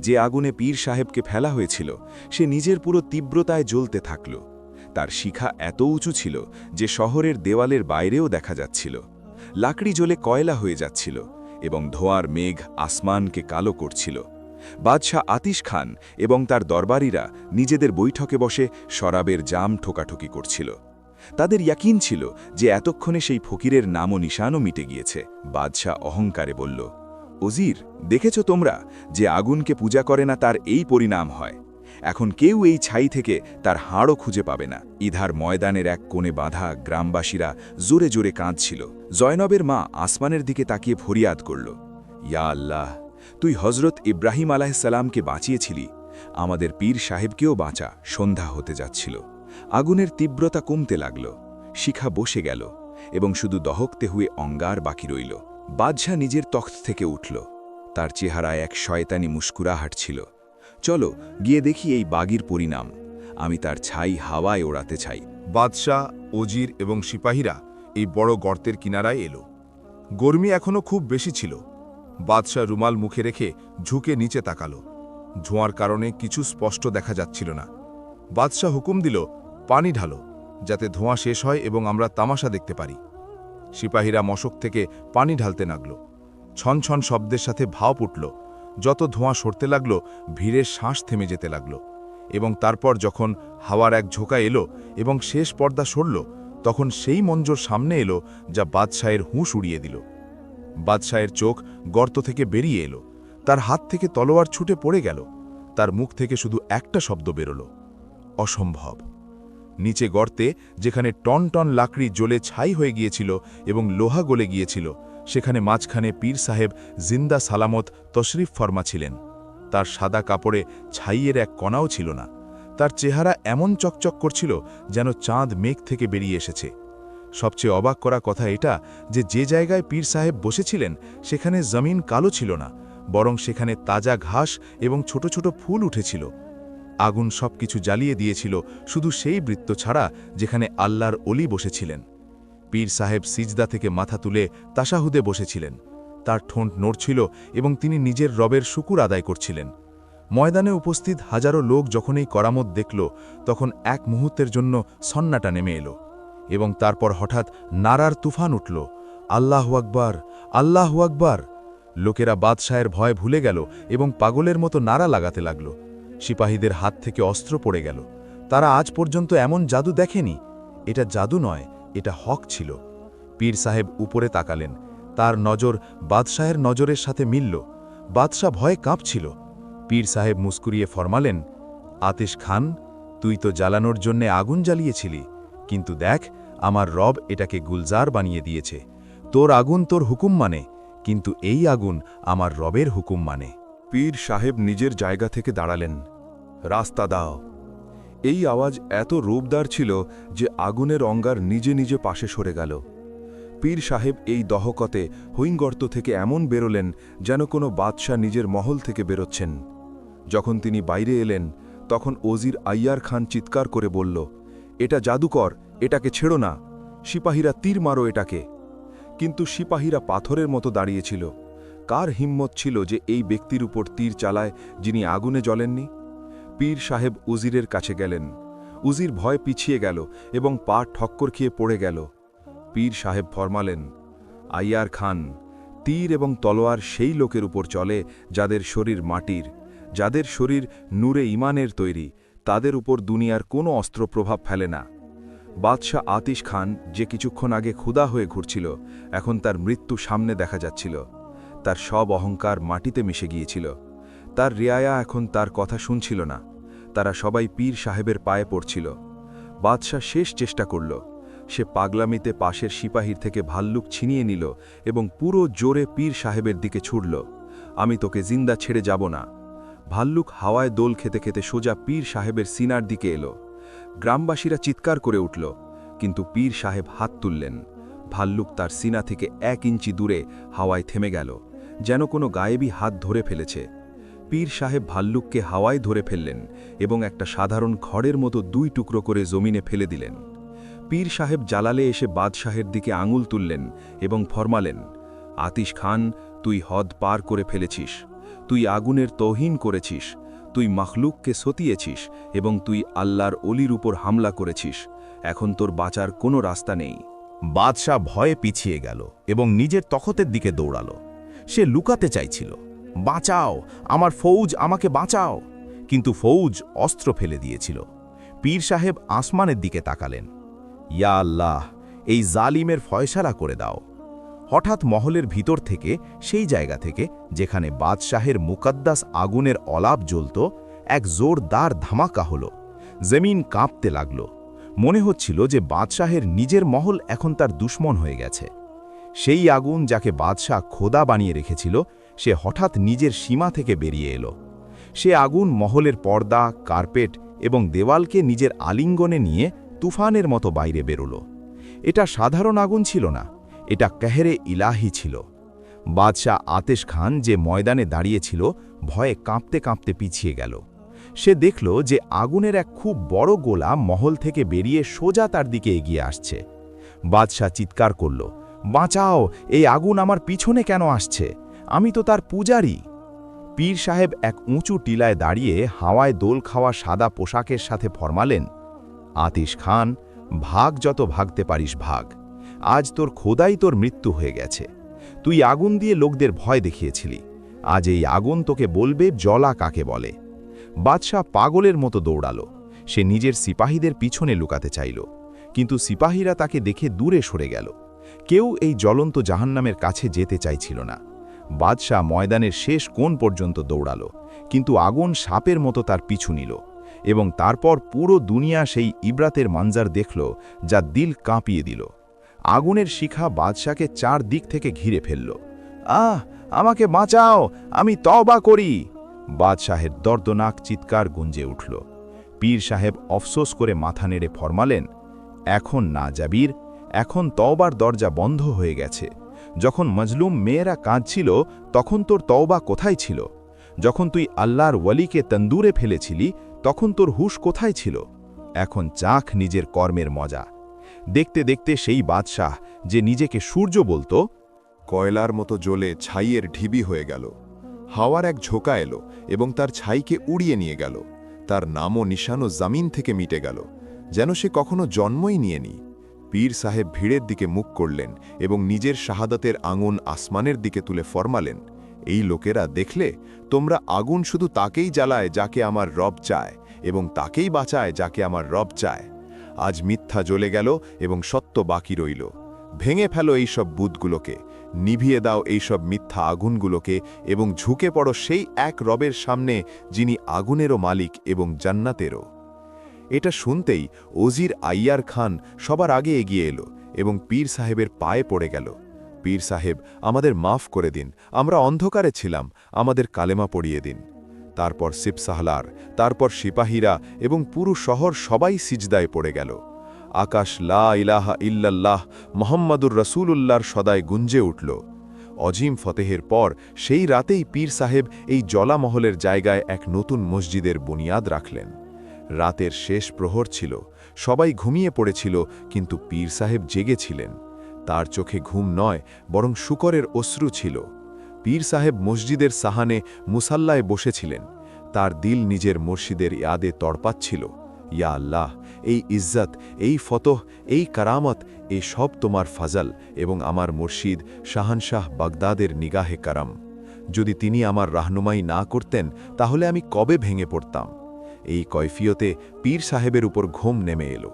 যে আগুনে পীর সাহেবকে ফেলা হয়েছিল সে নিজের পুরো তীব্রতায় জ্বলতে থাকল। তার শিখা এত উঁচু ছিল যে শহরের দেওয়ালের বাইরেও দেখা যাচ্ছিল। লাকড়ি জ্বলে কয়লা হয়ে যাচ্ছিল এবং ধোঁয়ার মেঘ আসমানকে কালো করছিল। বাদশাহ আতিশ খান এবং তার দরবারীরা নিজেদের বৈঠকে বসে শরাবের জাম ঠোকাঠুকি করছিল। তাদের ইয়াকিন ছিল যে এতক্ষণে সেই ফকিরের নামও নিশানও মিটে গিয়েছে। বাদশাহ অহংকারে বলল, ওজির, দেখেছ তোমরা যে আগুনকে পূজা করে না তার এই পরিণাম হয়। এখন কেউ এই ছাই থেকে তার হাড়ও খুঁজে পাবে না। ইধার ময়দানের এক কোণে বাঁধা গ্রামবাসীরা জোরে জোরে কাঁদছিল। জয়নবের মা আসমানের দিকে তাকিয়ে ফরিয়াদ করল, ইয়া আল্লাহ, তুই হজরত ইব্রাহিম আলাইহিসসালামকে বাঁচিয়েছিলি, আমাদের পীর সাহেবকেও বাঁচা। সন্ধ্যা হতে যাচ্ছিল। আগুনের তীব্রতা কমতে লাগল, শিখা বসে গেল এবং শুধু দহকতে হুয়ে অঙ্গার বাকি রইল। বাদশাহ নিজের তখ্ত থেকে উঠল। তার চেহারায় এক শয়তানি মুস্কুরাহাট ছিল। চলো গিয়ে দেখি এই বাগির পরিণাম। আমি তার ছাই হাওয়ায় ওড়াতে চাই। বাদশাহ, ওজির এবং সিপাহীরা এই বড় গর্তের কিনারায় এলো। গরমি এখনো খুব বেশি ছিল। বাদশাহ রুমাল মুখে রেখে ঝুঁকে নিচে তাকালো। ধোঁয়ার কারণে কিছু স্পষ্ট দেখা যাচ্ছিল না। বাদশাহ হুকুম দিল, পানি ঢালো, যাতে ধোঁয়া শেষ হয় এবং আমরা তামাশা দেখতে পারি। সিপাহীরা মশক থেকে পানি ঢালতে লাগল। ছনছন শব্দের সাথে ভাও উঠল। যত ধোঁয়া সরতে লাগল, ভিড়ের শ্বাস থেমে যেতে লাগল, এবং তারপর যখন হাওয়ার এক ঝোঁকা এলো এবং শেষ পর্দা সরল, তখন সেই মঞ্জর সামনে এলো যা বাদশাহের হুঁশ উড়িয়ে দিল। বাদশাহের চোখ গর্ত থেকে বেরিয়ে এলো। তার হাত থেকে তলোয়ার ছুটে পড়ে গেল। তার মুখ থেকে শুধু একটা শব্দ বেরোল, অসম্ভব। নিচে গর্তে, যেখানে টন টন লাকড়ি জ্বলে ছাই হয়ে গিয়েছিল এবং লোহা গলে গিয়েছিল, সেখানে মাঝখানে পীর সাহেব জিন্দা সালামত তশরিফ ফরমা ছিলেন। তার সাদা কাপড়ে ছাইয়ের এক কণাও ছিল না। তার চেহারা এমন চকচক করছিল যেন চাঁদ মেঘ থেকে বেরিয়ে এসেছে। সবচেয়ে অবাক করা কথা এটা যে জায়গায় পীর সাহেব বসেছিলেন সেখানে জমিন কালো ছিল না, বরং সেখানে তাজা ঘাস এবং ছোট ছোট ফুল উঠেছিল। আগুন সবকিছু জ্বালিয়ে দিয়েছিল, শুধু সেই বৃত্ত ছাড়া যেখানে আল্লাহর অলি বসেছিলেন। পীর সাহেব সিজদা থেকে মাথা তুলে তাশাহুদে বসেছিলেন। তার ঠোঁট নড়ছিল এবং তিনি নিজের রবের শুকুর আদায় করছিলেন। ময়দানে উপস্থিত হাজারো লোক যখন এই করামত দেখল, তখন এক মুহূর্তের জন্য সন্নাটা নেমে এলো এবং তারপর হঠাৎ নারার তুফান উঠল, আল্লাহু আকবার, আল্লাহু আকবার। লোকেরা বাদশাহের ভয় ভুলে গেল এবং পাগলের মতো নারা লাগাতে লাগল। সিপাহীদের হাত থেকে অস্ত্র পড়ে গেল। তারা আজ পর্যন্ত এমন জাদু দেখেনি। এটা জাদু নয়, এটা হক ছিল। পীর সাহেব উপরে তাকালেন। তার নজর বাদশাহের নজরের সাথে মিলল। বাদশাহ ভয়ে কাঁপছিল। পীর সাহেব মুস্কুরিয়ে ফরমালেন, আতিশ খান, তুই তো জ্বালানোর জন্যে আগুন জ্বালিয়েছিলি, কিন্তু দেখ আমার রব এটাকে গুলজার বানিয়ে দিয়েছে। তোর আগুন তোর হুকুম মানে, কিন্তু এই আগুন আমার রবের হুকুম মানে। পীর সাহেব নিজের জায়গা থেকে দাঁড়ালেন। রাস্তা দাও। এই আওয়াজ এত রূপদার ছিল যে আগুনের অঙ্গার নিজে নিজে পাশে সরে গেল। পীর সাহেব এই দহকতে হৈঙ্গর্ত থেকে এমন বেরোলেন যেন কোনো বাদশাহ নিজের মহল থেকে বেরোচ্ছেন। যখন তিনি বাইরে এলেন তখন ওজির আইয়ার খান চিৎকার করে বলল, এটা জাদুকর, এটাকে ছেড়ো না, সিপাহীরা তীর মারো এটাকে। কিন্তু সিপাহীরা পাথরের মতো দাঁড়িয়েছিল। কার হিম্মত ছিল যে এই ব্যক্তির উপর তীর চালায় যিনি আগুনে জ্বলেননি? পীর সাহেব উজিরের কাছে গেলেন। উজির ভয় পিছিয়ে গেল এবং পা ঠক্কর খেয়ে পড়ে গেল। পীর সাহেব ফরমালেন, আইয়ার খান, তীর এবং তলোয়ার সেই লোকের উপর চলে যাদের শরীর মাটির, যাদের শরীর নূরে ইমানের তৈরি, তাদের উপর দুনিয়ার কোনো অস্ত্র প্রভাব ফেলে না। বাদশাহ আতিশ খান, যে কিছুক্ষণ আগে ক্ষুধা হয়ে ঘুরছিল, এখন তার মৃত্যু সামনে দেখা যাচ্ছিল। তার সব অহংকার মাটিতে মিশে গিয়েছিল। তার রিয়ায়া এখন তার কথা শুনছিল না। তারা সবাই পীর সাহেবের পায়ে পড়ছিল। বাদশাহ শেষ চেষ্টা করল। সে পাগলামিতে পাশের সিপাহীর থেকে ভাল্লুক ছিনিয়ে নিল এবং পুরো জোরে পীর সাহেবের দিকে ছুটল। আমি তোকে জিন্দা ছেড়ে যাব না। ভাল্লুক হাওয়ায় দোল খেতে খেতে সোজা পীর সাহেবের সিনার দিকে এলো। গ্রামবাসীরা চিৎকার করে উঠল, কিন্তু পীর সাহেব হাত তুললেন। ভাল্লুক তার সিনা থেকে 1 ইঞ্চি দূরে হাওয়ায় থেমে গেল, যেন কোনো গায়েবী হাত ধরে ফেলেছে। পীর সাহেব ভাল্লুককে হাওয়ায় ধরে ফেললেন এবং একটা সাধারণ খড়ের মতো 2 টুকরো করে জমিনে ফেলে দিলেন। পীর সাহেব জালালে এসে বাদশাহের দিকে আঙুল তুললেন এবং ফরমালেন, আতিশ খান, তুই হদ পার করে ফেলেছিস। তুই আগুনের তৌহিন করেছিস, তুই মখলুককে সতিয়েছিস এবং তুই আল্লাহর অলির উপর হামলা করেছিস। এখন তোর বাঁচার কোনো রাস্তা নেই। বাদশাহ ভয়ে পিছিয়ে গেল এবং নিজের তখতের দিকে দৌড়াল। সে লুকাতে চাইছিল, বাঁচাও, আমার ফৌজ, আমাকে বাঁচাও। কিন্তু ফৌজ অস্ত্র ফেলে দিয়েছিল। পীর সাহেব আসমানের দিকে তাকালেন। ইয়া আল্লাহ, এই জালিমের ফয়সালা করে দাও। হঠাৎ মহলের ভিতর থেকে, সেই জায়গা থেকে যেখানে বাদশাহের মুকদ্দাস আগুনের অলাপ জ্বলত, এক জোরদার ধামাকা হল। জমিন কাঁপতে লাগল। মনে হচ্ছিল যে বাদশাহের নিজের মহল এখন তার দুশ্মন হয়ে গেছে। সেই আগুন যাকে বাদশাহ খোদা বানিয়ে রেখেছিল, সে হঠাৎ নিজের সীমা থেকে বেরিয়ে এলো। সে আগুন মহলের পর্দা, কার্পেট এবং দেওয়ালকে নিজের আলিঙ্গনে নিয়ে তুফানের মতো বাইরে বেরোল। এটা সাধারণ আগুন ছিল না, এটা কাহরে ইলাহি ছিল। বাদশাহ আতেশ খান, যে ময়দানে দাঁড়িয়েছিল, ভয়ে কাঁপতে কাঁপতে পিছিয়ে গেল। সে দেখল যে আগুনের এক খুব বড় গোলা মহল থেকে বেরিয়ে সোজা তার দিকে এগিয়ে আসছে। বাদশাহ চিৎকার করল, বাঁচাও, এই আগুন আমার পিছনে কেন আসছে? আমি তো তার পূজারী। পীর সাহেব এক উঁচু টিলায় দাঁড়িয়ে হাওয়ায় দোল খাওয়া সাদা পোশাকের সাথে ফরমালেন, আতিশ খান, ভাগ যত ভাগতে পারিস ভাগ। আজ তোর খোদাই তোর মৃত্যু হয়ে গেছে। তুই আগুন দিয়ে লোকদের ভয় দেখিয়েছিলি, আজ এই আগুন তোকে বলবে জ্বলা কাকে বলে। বাদশাহ পাগলের মতো দৌড়াল। সে নিজের সিপাহীদের পিছনে লুকাতে চাইল, কিন্তু সিপাহীরা তাকে দেখে দূরে সরে গেল। কেউ এই জ্বলন্ত জাহান্নামের কাছে যেতে চাইছিল না। বাদশাহ ময়দানের শেষ কোণ পর্যন্ত দৌড়াল, কিন্তু আগুন সাপের মতো তার পিছু নিল এবং তারপর পুরো দুনিয়া সেই ইব্রাতের মানজার দেখল, যা দিল কাঁপিয়ে দিল। আগুনের শিখা বাদশাকে 4 দিক থেকে ঘিরে ফেলল। আমাকে বাঁচাও, আমি তওবা করি। বাদশাহের দর্দনাক চিৎকার গুঞ্জে উঠল। পীর সাহেব অফসোস করে মাথা নেড়ে ফরমালেন, এখন না জাবির, এখন তওবার দরজা বন্ধ হয়ে গেছে। যখন মজলুম মেয়েরা কাঁদছিল, তখন তোর তওবা কোথায় ছিল? যখন তুই আল্লাহর ওয়ালিকে তন্দুরে ফেলেছিলি, তখন তোর হুশ কোথায় ছিল? এখন চাখ নিজের কর্মের মজা। দেখতে দেখতে সেই বাদশাহ, যে নিজেকে সূর্য বলতো, কয়লার মতো জ্বলে ছাইয়ের ঢিবি হয়ে গেল। হাওয়ার এক ঝোঁকা এলো এবং তার ছাইকে উড়িয়ে নিয়ে গেল। তার নামও নিশানও জামিন থেকে মিটে গেল, যেন সে কখনো জন্মই নিয়েনি। পীর সাহেব ভিড়ের দিকে মুখ করলেন এবং নিজের শাহাদাতের আঙুন আসমানের দিকে তুলে ফরমালেন, এই লোকেরা দেখলে, তোমরা আগুন শুধু তাকেই জ্বালায় যাকে আমার রব চায় এবং তাকেই বাঁচায় যাকে আমার রব চায়। আজ মিথ্যা জ্বলে গেল এবং সত্য বাকি রইল। ভেঙে ফেলো এই সব বুদগুলোকে, নিভিয়ে দাও এইসব মিথ্যা আগুনগুলোকে এবং ঝুঁকে পড়ো সেই এক রবের সামনে যিনি আগুনেরও মালিক এবং জান্নাতেরও। এটা শুনতেই ওজির আইয়ার খান সবার আগে এগিয়ে এলো এবং পীর সাহেবের পায়ে পড়ে গেল। পীর সাহেব, আমাদের মাফ করে দিন, আমরা অন্ধকারে ছিলাম, আমাদের কালেমা পড়িয়ে দিন। তারপর সিপসাহলার, তারপর সিপাহীরা এবং পুরো শহর সবাই সিজদায় পড়ে গেল। আকাশ লা ইলাহা ইল্লাল্লাহ মোহাম্মদুর রসুলুল্লাহর সদায় গুঞ্জে উঠল। অজিম ফতেহের পর সেই রাতেই পীর সাহেব এই জলামহলের জায়গায় এক নতুন মসজিদের বুনিয়াদ রাখলেন। রাতের শেষ প্রহর ছিল, সবাই ঘুমিয়ে পড়েছিল, কিন্তু পীর সাহেব জেগেছিলেন। তার চোখে ঘুম নয়, বরং শুকরের অশ্রু ছিল। পীর সাহেব মসজিদের সাহানে মুসাল্লায় বসেছিলেন। তার দিল নিজের মুর্শিদের ইয়াদে তড়পাচ্ছিল। ইয়া আল্লাহ, এই ইজ্জত, এই ফতহ, এই কারামত, এই সব তোমার ফাজল এবং আমার মুর্শিদ শাহানশাহ বাগদাদের নিগাহে কারাম। যদি তিনি আমার রাহনুমাই না করতেন তাহলে আমি কবে ভেঙে পড়তাম। এই কৈফিয়তে পীর সাহেবের উপর ঘুম নেমে এলো।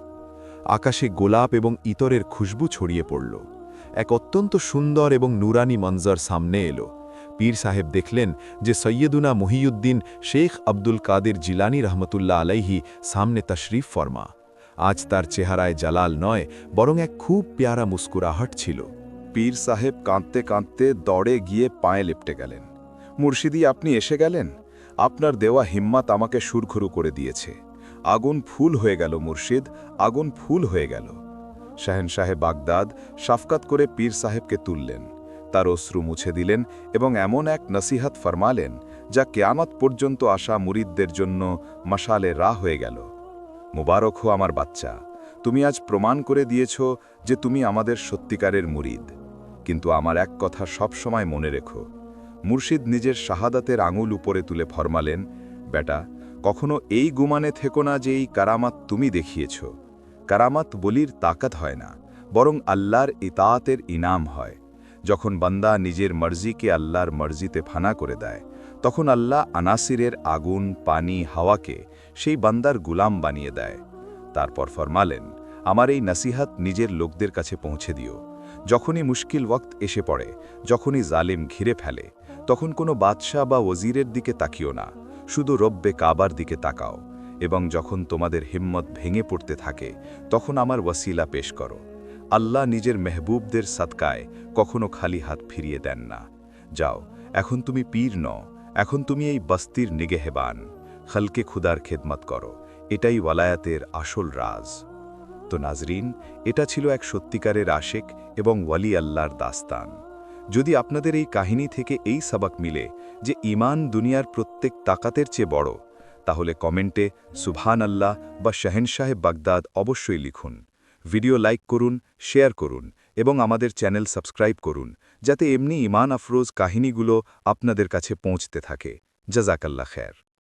আকাশে গোলাপ এবং ইতরের খুশবু ছড়িয়ে পড়ল। এক অত্যন্ত সুন্দর এবং নুরানি মঞ্জর সামনে এলো। পীর সাহেব দেখলেন যে সৈয়দুনা মহিউদ্দিন শেখ আব্দুল কাদের জিলানি রহমতুল্লাহ আলাইহি সামনে তশরিফ ফরমা। আজ তার চেহারায় জালাল নয়, বরং এক খুব প্যারা মুস্কুরাহট ছিল। পীর সাহেব কাঁদতে কাঁদতে দৌড়ে গিয়ে পায়ে লেপটে গেলেন। মুর্শিদি, আপনি এসে গেলেন। আপনার দেওয়া হিম্মত আমাকে সুরখুরু করে দিয়েছে। আগুন ফুল হয়ে গেল মুর্শিদ, আগুন ফুল হয়ে গেল। শাহেনশাহে বাগদাদ শাফকাত করে পীর সাহেবকে তুললেন, তার অশ্রু মুছে দিলেন এবং এমন এক নসিহত ফরমালেন যা কেয়ামত পর্যন্ত আসা মুরিদদের জন্য মশালে রাহ হয়ে গেল। মুবারক হো আমার বাচ্চা, তুমি আজ প্রমাণ করে দিয়েছ যে তুমি আমাদের সত্যিকারের মুরিদ। কিন্তু আমার এক কথা সব সময় মনে রেখো। মুর্শিদ নিজের শাহাদাতের আঙুল উপরে তুলে ফরমালেন, বেটা, কখনো এই গুমানে থেকো না যে এই কারামাত তুমি দেখিয়েছ। কারামাত বলির তাকাত হয় না, বরং আল্লাহর ইতাআতের ইনাম হয়। যখন বান্দা নিজের মর্জিকে আল্লাহর মর্জিতে ফানা করে দেয়, তখন আল্লাহ আনাসিরের আগুন, পানি, হাওয়াকে সেই বান্দার গুলাম বানিয়ে দেয়। তারপর ফরমালেন, আমার এই নসিহত নিজের লোকদের কাছে পৌঁছে দিও। যখনই মুশকিল ওয়াক্ত এসে পড়ে, যখনই জালিম ঘিরে ফেলে, তখন কোনো বাদশাহ বা ওজিরের দিকে তাকিও না, শুধু রব্বে কাবার দিকে তাকাও। এবং যখন তোমাদের হিম্মত ভেঙে পড়তে থাকে, তখন আমার ওয়াসিলা পেশ করো। আল্লাহ নিজের মেহবুবদের সদকায় কখনো খালি হাত ফিরিয়ে দেন না। যাও, এখন তুমি পীর নও, এখন তুমি এই বস্তির নিগেহেবান। খালকে খুদার খেদমত করো, এটাই ওয়ালায়াতের আসল রাজ। তো নাজরিন, এটা ছিল এক সত্যিকারের আশেক এবং ওয়ালি আল্লাহর দাস্তান। যদি আপনাদের এই কাহিনী থেকে এই সবক মিলে যে ঈমান দুনিয়ার প্রত্যেক তাকাতের চেয়ে বড়, তাহলে কমেন্টে সুবহান আল্লাহ বা শাহেনশাহে বাগদাদ অবশ্যই লিখুন। ভিডিও লাইক করুন, শেয়ার করুন এবং আমাদের চ্যানেল সাবস্ক্রাইব করুন, যাতে এমনি ঈমান আফরোজ কাহিনীগুলো আপনাদের কাছে পৌঁছতে থাকে। জাযাকাল্লাহ খের।